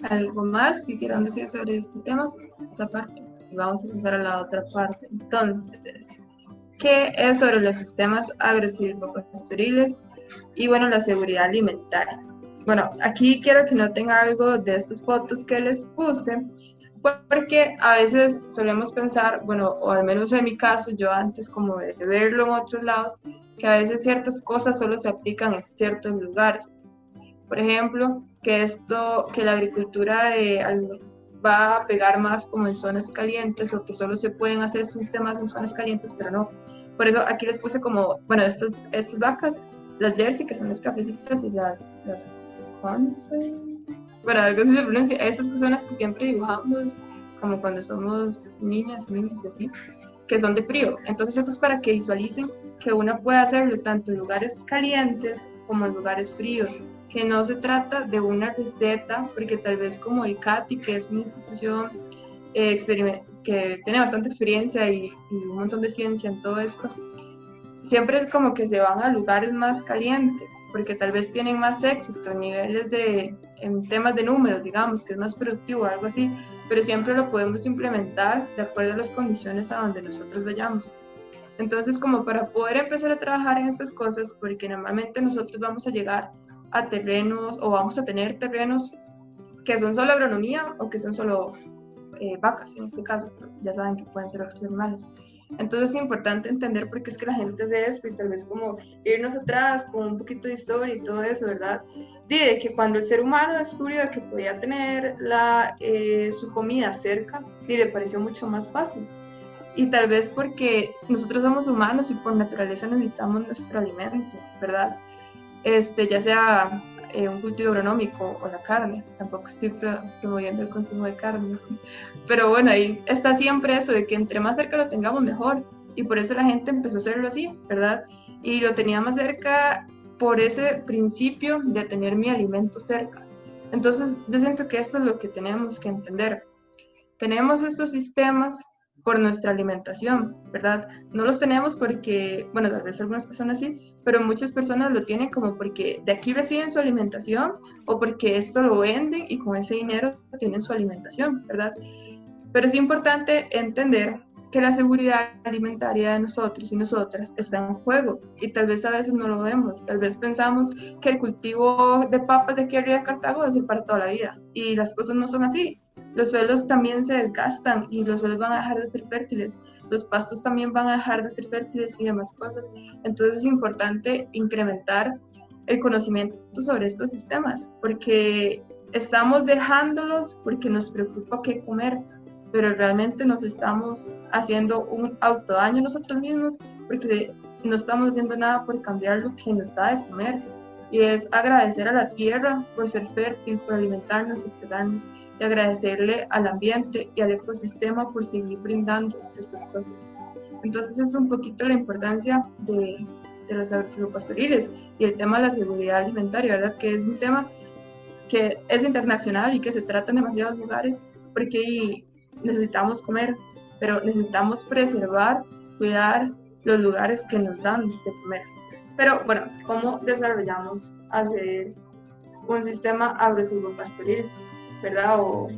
¿Algo más que quieran decir sobre este tema? Esta parte. Y vamos a pasar a la otra parte. Entonces, ¿qué es sobre los sistemas agrosilvopastoriles y bueno, la seguridad alimentaria? Bueno, aquí quiero que noten algo de estas fotos que les puse, porque a veces solemos pensar, bueno, o al menos en mi caso, yo antes como de verlo en otros lados, que a veces ciertas cosas solo se aplican en ciertos lugares. Por ejemplo, que la agricultura va a pegar más como en zonas calientes, o que solo se pueden hacer sistemas en zonas calientes, pero no. Por eso aquí les puse como, bueno, estas vacas, las Jersey, que son las cafecitas, y las bueno, algo así se pronuncia, estas que son las que siempre dibujamos como cuando somos niñas, niños y así, que son de frío. Entonces esto es para que visualicen que uno puede hacerlo tanto en lugares calientes como en lugares fríos, que no se trata de una receta, porque tal vez como el CATI, que es una institución que tiene bastante experiencia y un montón de ciencia en todo esto, siempre es como que se van a lugares más calientes, porque tal vez tienen más éxito en niveles en temas de números, digamos, que es más productivo o algo así, pero siempre lo podemos implementar de acuerdo a las condiciones a donde nosotros vayamos. Entonces, como para poder empezar a trabajar en estas cosas, porque normalmente nosotros vamos a llegar a terrenos o vamos a tener terrenos que son solo agronomía o que son solo vacas, en este caso, ya saben que pueden ser otros animales. Entonces es importante entender por qué es que la gente hace esto y tal vez como irnos atrás con un poquito de historia y todo eso, ¿verdad? De que cuando el ser humano descubrió que podía tener su comida cerca, le pareció mucho más fácil. Y tal vez porque nosotros somos humanos y por naturaleza necesitamos nuestro alimento, ¿verdad? Ya sea un cultivo agronómico o la carne, tampoco estoy promoviendo el consumo de carne, pero bueno, ahí está siempre eso de que entre más cerca lo tengamos mejor, y por eso la gente empezó a hacerlo así, ¿verdad? Y lo tenía más cerca por ese principio de tener mi alimento cerca. Entonces yo siento que esto es lo que tenemos que entender. Tenemos estos sistemas por nuestra alimentación, ¿verdad? No los tenemos porque, bueno, tal vez algunas personas sí, pero muchas personas lo tienen como porque de aquí reciben su alimentación o porque esto lo venden y con ese dinero tienen su alimentación, ¿verdad? Pero es importante entender que la seguridad alimentaria de nosotros y nosotras está en juego y tal vez a veces no lo vemos, tal vez pensamos que el cultivo de papas de aquí arriba de Cartago va a ser para toda la vida y las cosas no son así. Los suelos también se desgastan y los suelos van a dejar de ser fértiles, los pastos también van a dejar de ser fértiles y demás cosas. Entonces es importante incrementar el conocimiento sobre estos sistemas porque estamos dejándolos porque nos preocupa qué comer, pero realmente nos estamos haciendo un autodaño nosotros mismos porque no estamos haciendo nada por cambiar lo que nos da de comer. Y es agradecer a la tierra por ser fértil, por alimentarnos y cuidarnos, y agradecerle al ambiente y al ecosistema por seguir brindando estas cosas. Entonces es un poquito la importancia de los agrosilvopastoriles y el tema de la seguridad alimentaria, ¿verdad? Que es un tema que es internacional y que se trata en demasiados lugares porque necesitamos comer, pero necesitamos preservar, cuidar los lugares que nos dan de comer. Pero bueno, ¿cómo desarrollamos hacer un sistema agrosilvopastoril, ¿verdad? O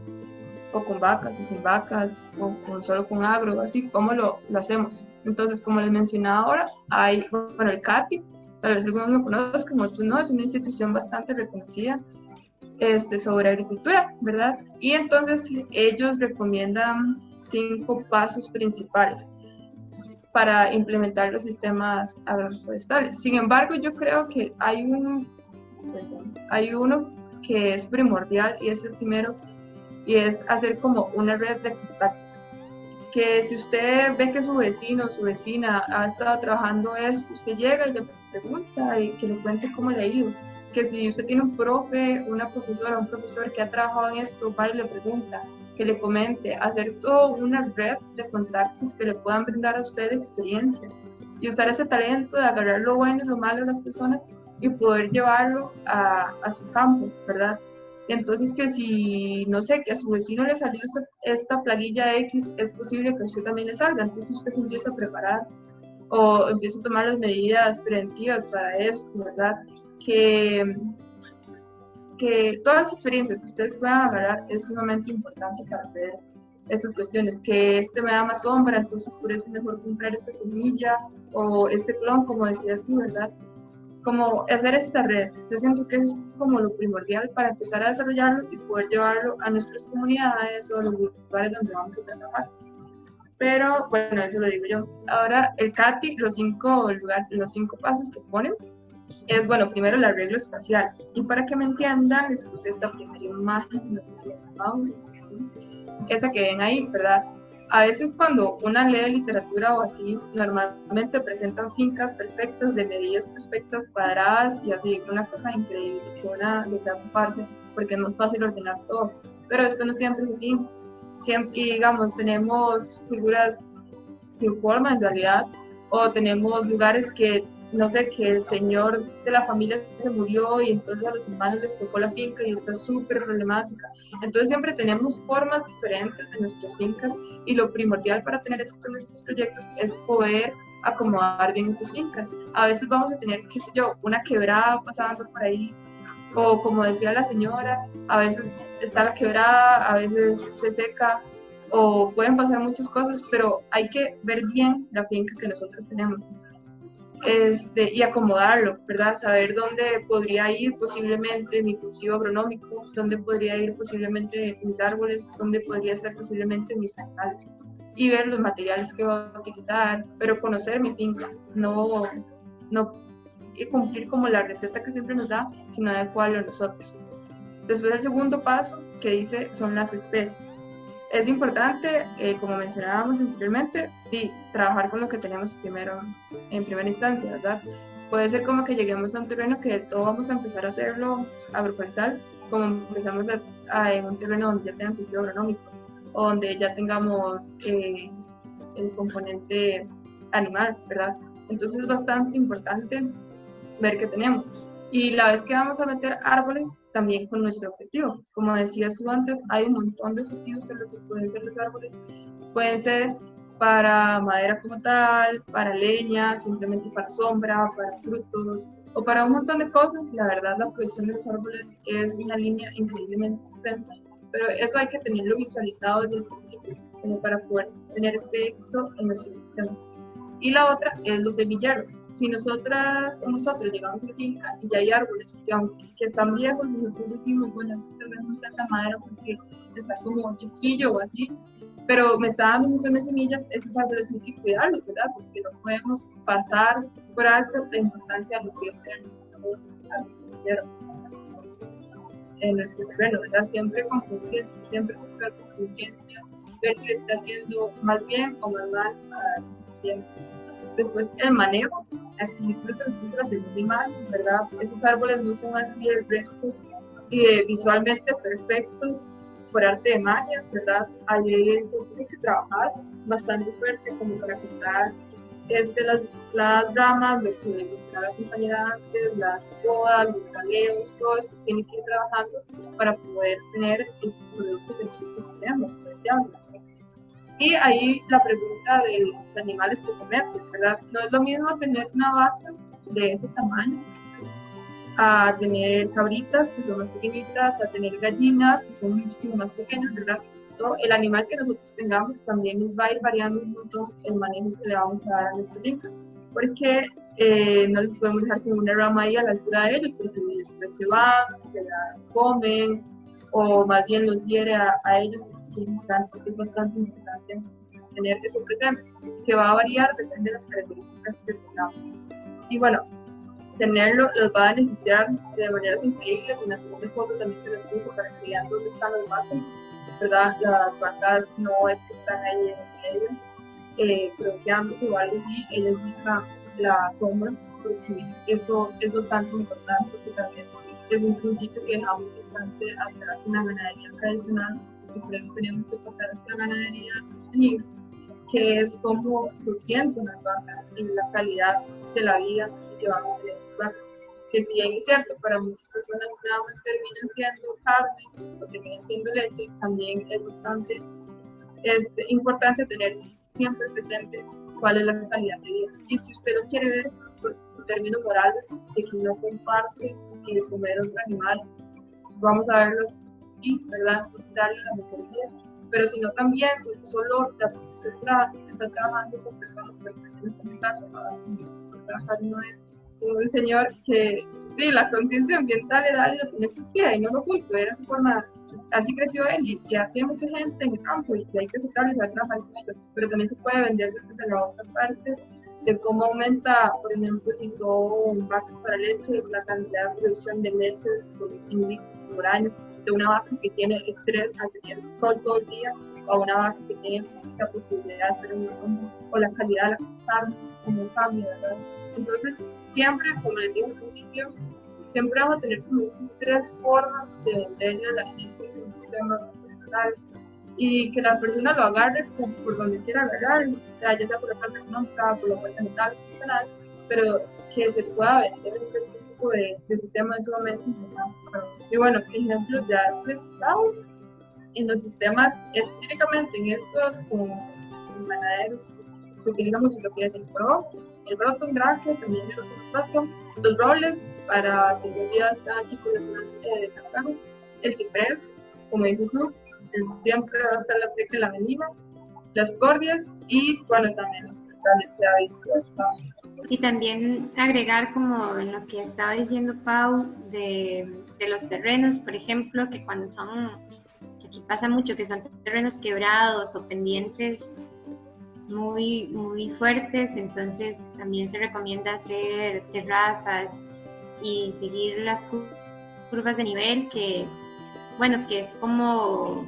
con vacas, o sin vacas, o solo con agro, así, ¿cómo lo hacemos? Entonces, como les mencionaba ahora, hay, bueno, el CATI, tal vez algunos lo conozcan, otros no, es una institución bastante reconocida sobre agricultura, ¿verdad? Y entonces ellos recomiendan 5 pasos principales para implementar los sistemas agroforestales. Sin embargo, yo creo que hay uno que es primordial y es el primero, y es hacer como una red de contactos. Que si usted ve que su vecino o su vecina ha estado trabajando esto, usted llega y le pregunta y que le cuente cómo le ha ido. Que si usted tiene un profe, una profesora, un profesor que ha trabajado en esto, va y le pregunta, que le comente, hacer toda una red de contactos que le puedan brindar a usted experiencia y usar ese talento de agarrar lo bueno y lo malo de las personas y poder llevarlo a su campo, ¿verdad? Entonces que si, no sé, que a su vecino le salió esta plaguilla X, es posible que a usted también le salga, entonces usted se empieza a preparar o empieza a tomar las medidas preventivas para esto, ¿verdad? Que todas las experiencias que ustedes puedan agarrar es sumamente importante para hacer estas cuestiones, que me da más sombra, entonces por eso es mejor comprar esta semilla o este clon, como decía así, ¿verdad? Como hacer esta red, yo siento que es como lo primordial para empezar a desarrollarlo y poder llevarlo a nuestras comunidades o a los lugares donde vamos a trabajar. Pero bueno, eso lo digo yo. Ahora el CATI, los 5 pasos que ponen, es, bueno, primero el arreglo espacial. Y para que me entiendan, les puse esta primera imagen, no sé si esa que ven ahí, ¿verdad? A veces cuando una lee literatura o así, normalmente presentan fincas perfectas, de medidas perfectas, cuadradas y así, una cosa increíble que una desea ocuparse porque no es fácil ordenar todo. Pero esto no siempre es así. Siempre, digamos, tenemos figuras sin forma en realidad, o tenemos lugares que, no sé, que el señor de la familia se murió y entonces a los hermanos les tocó la finca y está súper problemática. Entonces siempre tenemos formas diferentes de nuestras fincas y lo primordial para tener éxito en estos proyectos es poder acomodar bien estas fincas. A veces vamos a tener, qué sé yo, una quebrada pasando por ahí, o como decía la señora, a veces está la quebrada, a veces se seca, o pueden pasar muchas cosas, pero hay que ver bien la finca que nosotros tenemos. Y acomodarlo, ¿verdad? Saber dónde podría ir posiblemente mi cultivo agronómico, dónde podría ir posiblemente mis árboles, dónde podría ser posiblemente mis animales, y ver los materiales que voy a utilizar, pero conocer mi finca, no cumplir como la receta que siempre nos da, sino adecuarlo a nosotros. Después el segundo paso que dice son las especies. Es importante, como mencionábamos anteriormente, trabajar con lo que tenemos primero, en primera instancia, ¿verdad? Puede ser como que lleguemos a un terreno que de todo vamos a empezar a hacerlo agroforestal, como empezamos en un terreno donde ya tenga cultivo agronómico, o donde ya tengamos el componente animal, ¿verdad? Entonces es bastante importante ver qué tenemos. Y la vez que vamos a meter árboles, también con nuestro objetivo. Como decía Su antes, hay un montón de objetivos de lo que pueden ser los árboles. Pueden ser para madera como tal, para leña, simplemente para sombra, para frutos o para un montón de cosas. La verdad, la producción de los árboles es una línea increíblemente extensa, pero eso hay que tenerlo visualizado desde el principio, como para poder tener este éxito en nuestro sistema. Y la otra es los semilleros. Si nosotras o nosotros llegamos a la finca y ya hay árboles que están viejos, nosotros decimos, bueno, este tal vez no sea la madera porque está como chiquillo o así, pero me está dando un montón de semillas, esos árboles hay que cuidarlos, ¿verdad? Porque no podemos pasar por alto la importancia de lo que es tener un semillero en nuestro terreno, ¿verdad? Siempre con conciencia, siempre con conciencia, ver si le está haciendo más bien o más mal al tiempo. Después el manejo, aquí pues se les puso la segunda imagen, ¿verdad? Esos árboles no son así de rectos y visualmente perfectos por arte de magia, ¿verdad? Allí se tiene que trabajar bastante fuerte como para quitar las ramas, lo que mencionaba la compañera antes, las podas, los galeos, todo eso tiene que ir trabajando para poder tener el producto que nosotros tenemos, deseamos. Y ahí la pregunta de los animales que se meten, ¿verdad? No es lo mismo tener una vaca de ese tamaño a tener cabritas que son más pequeñitas, a tener gallinas que son muchísimo más pequeñas, ¿verdad? Todo el animal que nosotros tengamos también nos va a ir variando un montón el manejo que le vamos a dar a nuestra finca, porque no les podemos dejar con una rama ahí a la altura de ellos, porque después se van, se la comen, o más bien los hiere a ellos. Es bastante importante tener eso presente, que va a variar, depende de las características que tengamos. Y bueno, tenerlo los va a beneficiar de maneras increíbles. En la segunda foto también se les puso para que vean dónde están las vacas, ¿verdad? Las vacas no es que están ahí en medio pronunciándose o algo así, ellas buscan la sombra, porque eso es bastante importante, que también es un principio que dejamos bastante atrás en la ganadería tradicional, y por eso tenemos que pasar a esta ganadería sostenible, que es cómo se sienten las vacas en la calidad de la vida que van a tener estas vacas. Que si bien es cierto, para muchas personas nada más terminan siendo carne o terminan siendo leche, también es bastante importante tener siempre presente cuál es la calidad de vida. Y si usted lo quiere ver por términos morales, de que no comparte ni de comer otro animal, vamos a verlo así, ¿verdad? Entonces darle la mejor vida. Pero si no también, si solo usted está trabajando con personas, por ejemplo, en mi caso, trabajar no es un señor que la conciencia ambiental era algo que no existía y no lo oculto, era su forma, así creció él y hacía mucha gente en el campo y hay que aceptarlo y saber trabajar con ello, pero también se puede vender desde la otra parte de cómo aumenta, por ejemplo, si son vacas para leche, la cantidad de producción de leche en litros por año, de una vaca que tiene estrés al tener sol todo el día, o a una vaca que tiene la posibilidad de estar en un sombra, o la calidad de la carne, como cambia, ¿verdad? Entonces, siempre, como les dije al principio, siempre vamos a tener como estas tres formas de venderle a la gente en un sistema forestal y que la persona lo agarre por donde quiera agarrarlo, o sea, ya sea por la parte económica, por la parte mental, funcional, pero que se pueda vender este tipo de sistema es sumamente importante. Y bueno, ejemplos de árboles usados en los sistemas, específicamente en estos como ganaderos, se utiliza mucho lo que es el broto, graje, también el otro broto, los robles para seguridad está aquí por la zona de Cartago, el ciprés, como dijo Su, siempre va a estar la teca y la avenida, las cordias y bueno, también los frutales se ha visto. Y también agregar como en lo que estaba diciendo Pau de los terrenos, por ejemplo, que cuando son, que aquí pasa mucho, que son terrenos quebrados o pendientes muy, muy fuertes, entonces también se recomienda hacer terrazas y seguir las curvas de nivel que, bueno, que es como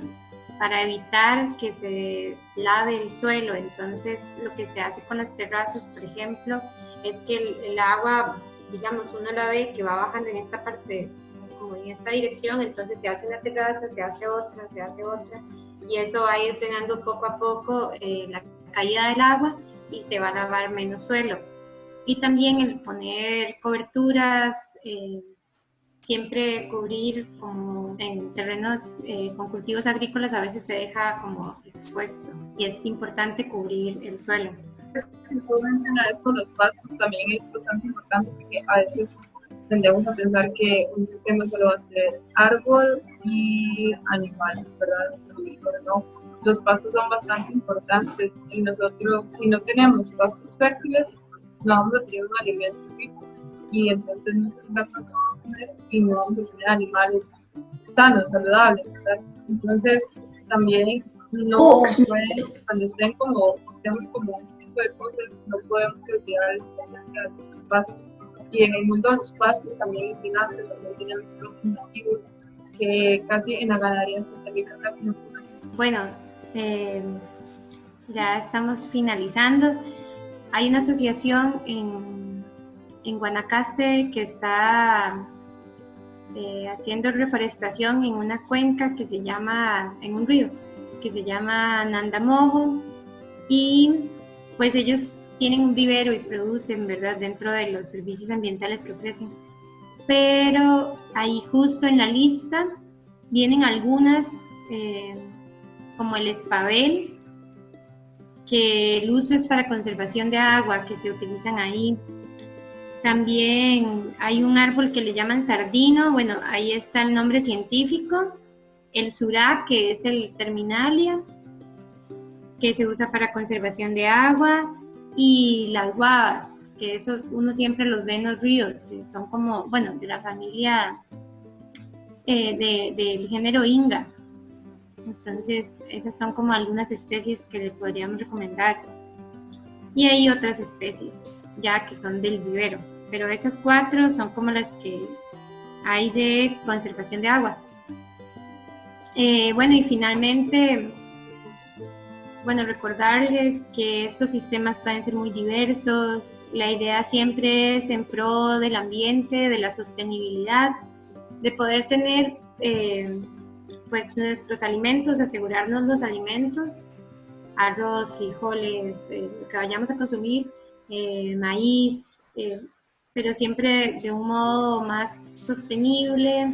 para evitar que se lave el suelo. Entonces lo que se hace con las terrazas, por ejemplo, es que el agua, digamos, uno la ve que va bajando en esta parte, como en esta dirección, entonces se hace una terraza, se hace otra, y eso va a ir frenando poco a poco la caída del agua y se va a lavar menos suelo. Y también el poner coberturas siempre cubrir como en terrenos con cultivos agrícolas a veces se deja como expuesto y es importante cubrir el suelo. Tú mencionas con los pastos también es bastante importante porque a veces tendemos a pensar que un sistema solo va a ser árbol y animal, ¿verdad? Pero no, los pastos son bastante importantes y nosotros si no tenemos pastos fértiles no vamos a tener un alimento rico y entonces nuestros gatos no van a comer y no vamos a tener animales sanos, saludables, ¿verdad? Entonces también no puede, cuando estemos como este tipo de cosas, no podemos olvidar la importancia de los pastos. Y en el mundo de los pastos también impregnantes, también tenemos pastos nativos que casi en la ganadería en Costa Rica casi no se dan. Bueno, ya estamos finalizando. Hay una asociación en Guanacaste que está haciendo reforestación en una cuenca que se llama, en un río, que se llama Nandamojo, y pues ellos tienen un vivero y producen, ¿verdad?, dentro de los servicios ambientales que ofrecen. Pero ahí justo en la lista vienen algunas, como el espabel, que el uso es para conservación de agua, que se utilizan ahí. También hay un árbol que le llaman sardino, bueno, ahí está el nombre científico. El surá, que es el terminalia, que se usa para conservación de agua, y las guavas, que eso uno siempre los ve en los ríos, que son como, bueno, de la familia del género Inga. Entonces, esas son como algunas especies que le podríamos recomendar. Y hay otras especies, ya que son del vivero, pero esas 4 son como las que hay de conservación de agua. Bueno, y finalmente, bueno, recordarles que estos sistemas pueden ser muy diversos. La idea siempre es en pro del ambiente, de la sostenibilidad, de poder tener pues nuestros alimentos, asegurarnos los alimentos, arroz, frijoles, lo que vayamos a consumir, maíz, pero siempre de un modo más sostenible.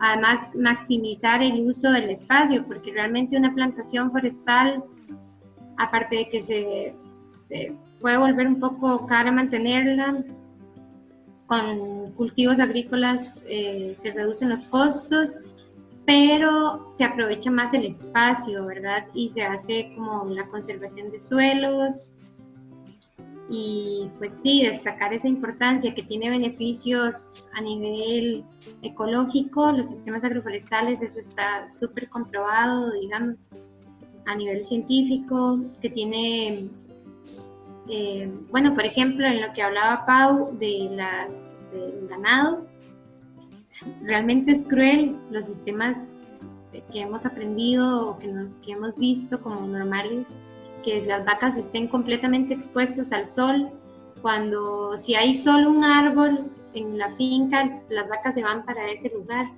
Además, maximizar el uso del espacio, porque realmente una plantación forestal, aparte de que se puede volver un poco cara mantenerla, con cultivos agrícolas se reducen los costos, pero se aprovecha más el espacio, ¿verdad? Y se hace como la conservación de suelos. Y pues sí, destacar esa importancia que tiene beneficios a nivel ecológico, los sistemas agroforestales, eso está súper comprobado, digamos, a nivel científico, que tiene, bueno, por ejemplo, en lo que hablaba Pau del ganado, realmente es cruel los sistemas que hemos aprendido o que hemos visto como normales, que las vacas estén completamente expuestas al sol, cuando si hay solo un árbol en la finca, las vacas se van para ese lugar.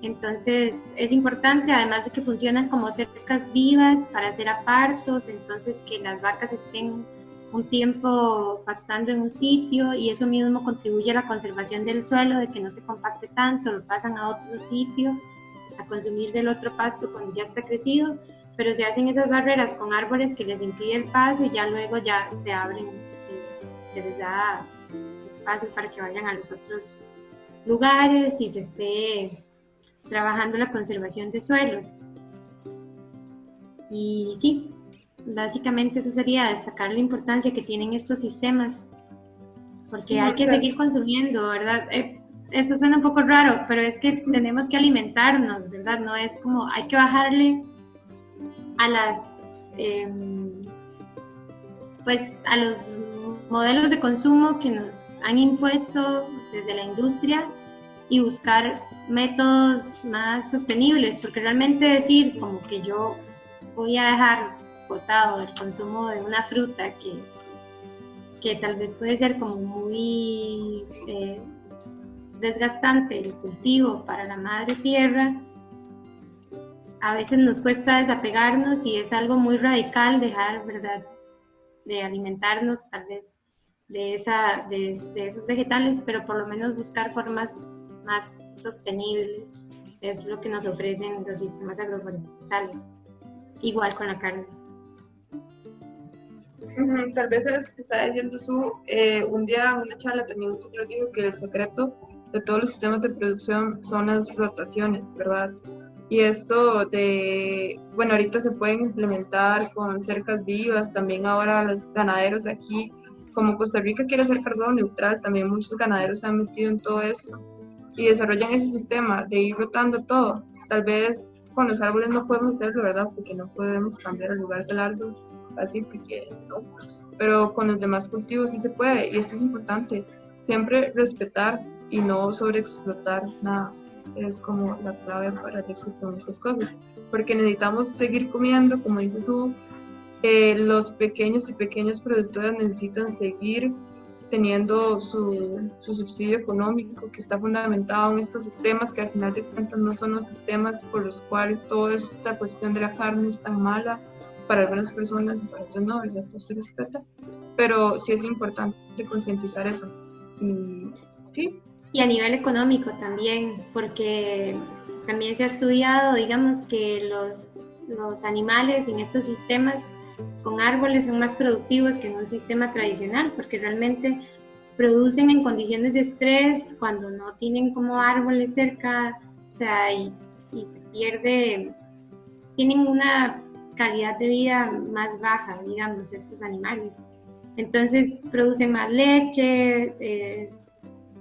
Entonces es importante, además de que funcionan como cercas vivas para hacer apartos, entonces que las vacas estén un tiempo pastando en un sitio, y eso mismo contribuye a la conservación del suelo, de que no se compacte tanto, lo pasan a otro sitio a consumir del otro pasto cuando ya está crecido, pero se hacen esas barreras con árboles que les impide el paso y ya luego ya se abren, que les da espacio para que vayan a los otros lugares y se esté trabajando la conservación de suelos. Y sí, básicamente eso sería destacar la importancia que tienen estos sistemas, porque hay que seguir consumiendo, ¿verdad? Eso suena un poco raro, pero es que tenemos que alimentarnos, ¿verdad? No es como, hay que bajarle a las pues a los modelos de consumo que nos han impuesto desde la industria y buscar métodos más sostenibles, porque realmente decir como que yo voy a dejar botado el consumo de una fruta que tal vez puede ser como muy desgastante el cultivo para la madre tierra, a veces nos cuesta desapegarnos y es algo muy radical dejar, ¿verdad?, de alimentarnos tal vez de esos vegetales, pero por lo menos buscar formas más sostenibles, es lo que nos ofrecen los sistemas agroforestales, igual con la carne. Tal vez es que está diciendo un día en una charla también nos dijo que el secreto de todos los sistemas de producción son las rotaciones, ¿verdad? Y esto bueno, ahorita se pueden implementar con cercas vivas, también ahora los ganaderos aquí, como Costa Rica quiere ser carbono neutral, también muchos ganaderos se han metido en todo esto y desarrollan ese sistema de ir rotando todo. Tal vez con los árboles no podemos hacerlo, ¿verdad? Porque no podemos cambiar el lugar del árbol así, porque no. Pero con los demás cultivos sí se puede, y esto es importante, siempre respetar y no sobreexplotar nada. Es como la clave para el éxito en estas cosas, porque necesitamos seguir comiendo, como dice los pequeños y pequeñas productores necesitan seguir teniendo su subsidio económico, que está fundamentado en estos sistemas que al final de cuentas no son los sistemas por los cuales toda esta cuestión de la carne es tan mala para algunas personas y para otras no, ¿verdad? Todo se respeta, pero sí es importante concientizar eso. Y sí. Y a nivel económico también, porque también se ha estudiado, digamos, que los animales en estos sistemas con árboles son más productivos que en un sistema tradicional, porque realmente producen en condiciones de estrés cuando no tienen como árboles cerca, o sea, y se pierde, tienen una calidad de vida más baja, digamos, estos animales. Entonces producen más leche,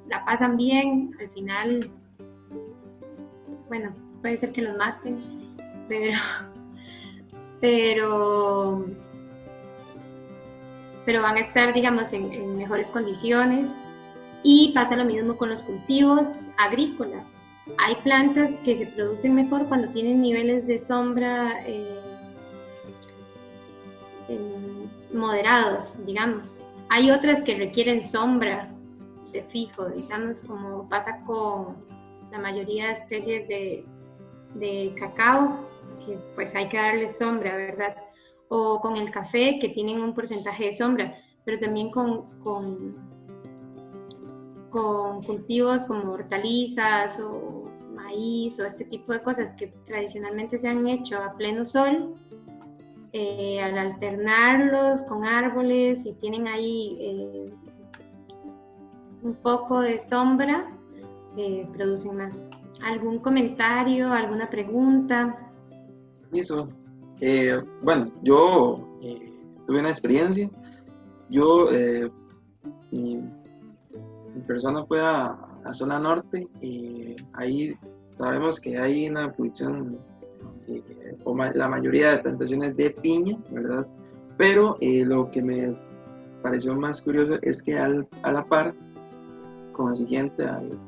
la pasan bien, al final, bueno, puede ser que los maten, pero van a estar, digamos, en mejores condiciones. Y pasa lo mismo con los cultivos agrícolas. Hay plantas que se producen mejor cuando tienen niveles de sombra moderados, digamos. Hay otras que requieren sombra de fijo, digamos, como pasa con la mayoría de especies de cacao, que pues hay que darle sombra, ¿verdad? O con el café, que tienen un porcentaje de sombra, pero también con cultivos como hortalizas o maíz o este tipo de cosas que tradicionalmente se han hecho a pleno sol, al alternarlos con árboles y tienen ahí un poco de sombra, producen más. ¿Algún comentario, alguna pregunta? Eso. Bueno, yo tuve una experiencia. Yo, mi persona fue a zona norte y ahí sabemos que hay una producción, la mayoría de plantaciones de piña, ¿verdad? Pero lo que me pareció más curioso es que a la par, consiguiente al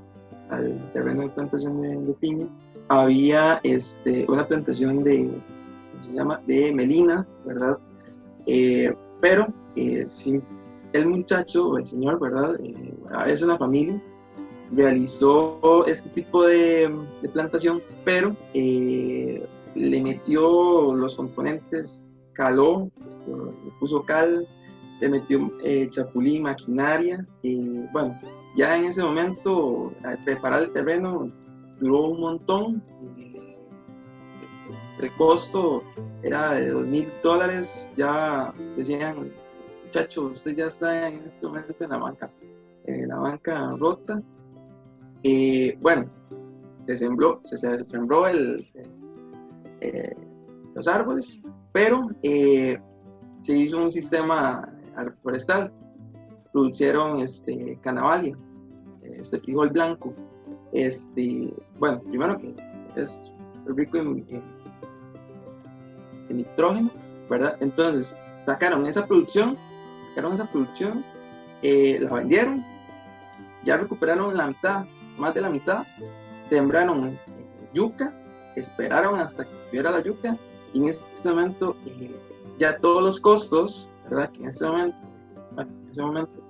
terreno de plantación de piña, había una plantación de melina, ¿verdad? Pero sí, el muchacho o el señor, ¿verdad? Es una familia, realizó este tipo de plantación, pero le metió los componentes, caló, le puso cal, le metió chapulí, maquinaria, bueno, ya en ese momento preparar el terreno duró un montón. El costo era de $2,000. Ya decían, muchachos, usted ya está en este momento en la banca rota. Bueno, se sembró los árboles, pero se hizo un sistema agroforestal. Producieron canavalia, frijol blanco. Bueno, primero que es rico en nitrógeno, ¿verdad? Entonces sacaron esa producción, la vendieron, ya recuperaron la mitad, más de la mitad, sembraron yuca, esperaron hasta que tuviera la yuca, y en este momento ya todos los costos, ¿verdad? Que en ese momento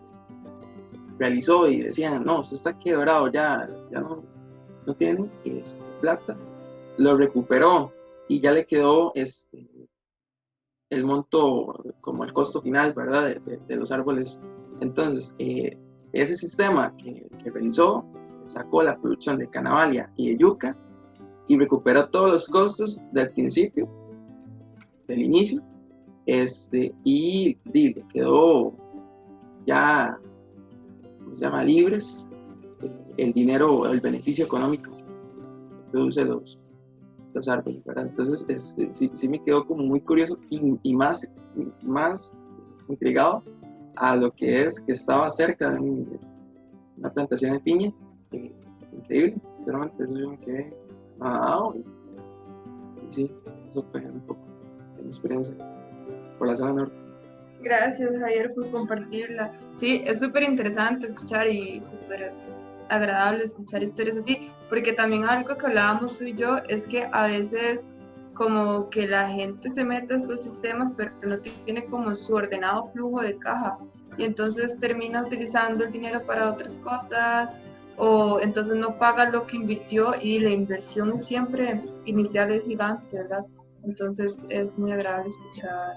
realizó y decían, no, usted está quebrado, ya no tiene plata, lo recuperó y ya le quedó el monto como el costo final, ¿verdad? De los árboles. Entonces, ese sistema que realizó sacó la producción de Canavalia y de yuca y recuperó todos los costos del principio, del inicio, y le quedó ya, ¿cómo se llama?, libres el dinero, el beneficio económico que produce los árboles, ¿verdad? Entonces sí me quedó como muy curioso y más intrigado a lo que es que estaba cerca de una plantación de piña, increíble, sinceramente eso yo me quedé nadado y sí, eso fue un poco de mi experiencia por la zona norte. Gracias, Javier, por compartirla. Sí, es súper interesante escuchar y súper agradable escuchar historias así, porque también algo que hablábamos tú y yo es que a veces como que la gente se mete a estos sistemas pero no tiene como su ordenado flujo de caja y entonces termina utilizando el dinero para otras cosas o entonces no paga lo que invirtió y la inversión siempre inicial es gigante, ¿verdad? Entonces es muy agradable escuchar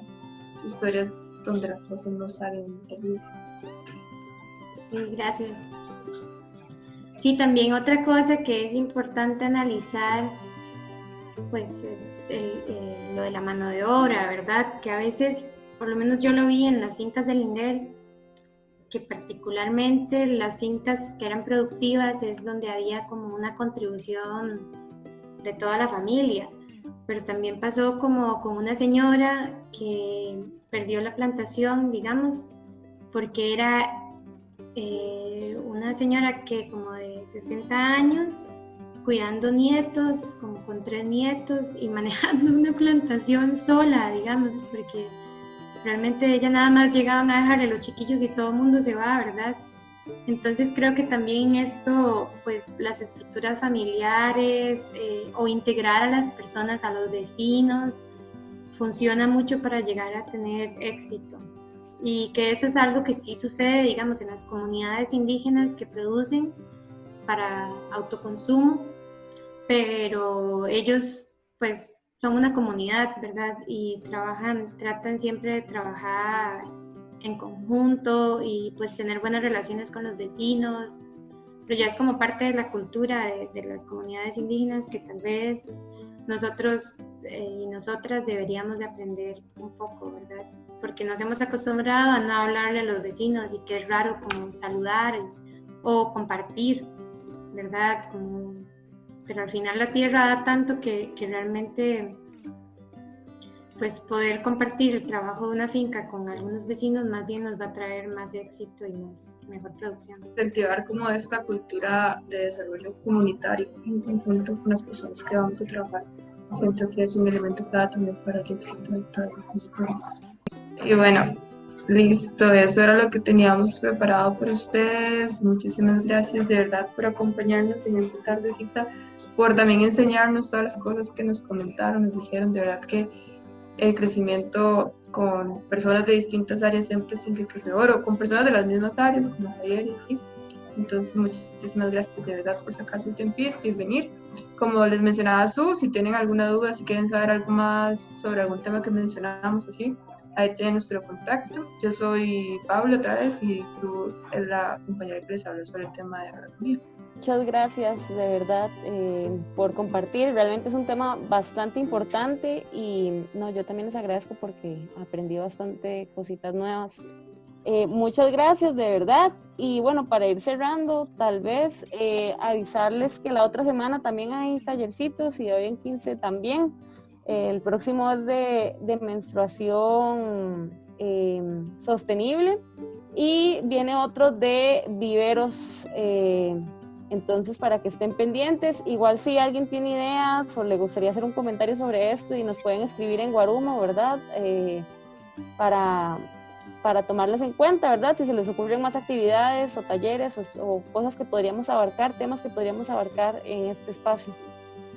historias donde las cosas no salen de bien. Sí, gracias. Sí, también otra cosa que es importante analizar, pues es lo de la mano de obra, ¿verdad? Que a veces, por lo menos yo lo vi en las fincas del INDER, que particularmente las fincas que eran productivas es donde había como una contribución de toda la familia, pero también pasó como con una señora que perdió la plantación, digamos, porque era una señora que como de 60 años, cuidando nietos, como con 3 nietos y manejando una plantación sola, digamos, porque realmente ella nada más llegaban a dejarle los chiquillos y todo el mundo se va, ¿verdad? Entonces creo que también esto, pues las estructuras familiares o integrar a las personas, a los vecinos, funciona mucho para llegar a tener éxito. Y que eso es algo que sí sucede, digamos, en las comunidades indígenas que producen para autoconsumo, pero ellos pues son una comunidad, ¿verdad? Y tratan siempre de trabajar en conjunto y pues tener buenas relaciones con los vecinos, pero ya es como parte de la cultura de las comunidades indígenas que tal vez nosotros y nosotras deberíamos de aprender un poco, ¿verdad? Porque nos hemos acostumbrado a no hablarle a los vecinos y que es raro como saludar o compartir, ¿verdad? Pero al final la tierra da tanto que realmente pues poder compartir el trabajo de una finca con algunos vecinos más bien nos va a traer más éxito y mejor producción. Incentivar como esta cultura de desarrollo comunitario en conjunto con las personas que vamos a trabajar. Siento que es un elemento clave también para el éxito de todas estas cosas. Y bueno, listo, eso era lo que teníamos preparado para ustedes. Muchísimas gracias de verdad por acompañarnos en esta tardecita, por también enseñarnos todas las cosas que nos comentaron, nos dijeron. De verdad que el crecimiento con personas de distintas áreas siempre es enriquecedor, o con personas de las mismas áreas, como Javier y así. Entonces, muchísimas gracias de verdad por sacar su tiempito y venir. Como les mencionaba si tienen alguna duda, si quieren saber algo más sobre algún tema que mencionábamos así, ahí tienen nuestro contacto. Yo soy Paula otra vez y es la compañera que les habló sobre el tema de agronomía. Muchas gracias de verdad por compartir, realmente es un tema bastante importante y no, yo también les agradezco porque aprendí bastante cositas nuevas. Muchas gracias de verdad y bueno, para ir cerrando, tal vez avisarles que la otra semana también hay tallercitos y hoy en 15 también. El próximo es de menstruación sostenible y viene otro de viveros. Entonces, para que estén pendientes, igual si alguien tiene ideas o le gustaría hacer un comentario sobre esto y nos pueden escribir en Guarumo, ¿verdad? Para tomarlas en cuenta, ¿verdad? Si se les ocurren más actividades o talleres o cosas que podríamos abarcar, temas que podríamos abarcar en este espacio.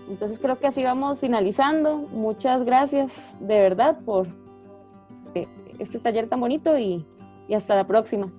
Entonces, creo que así vamos finalizando. Muchas gracias de verdad por este taller tan bonito y hasta la próxima.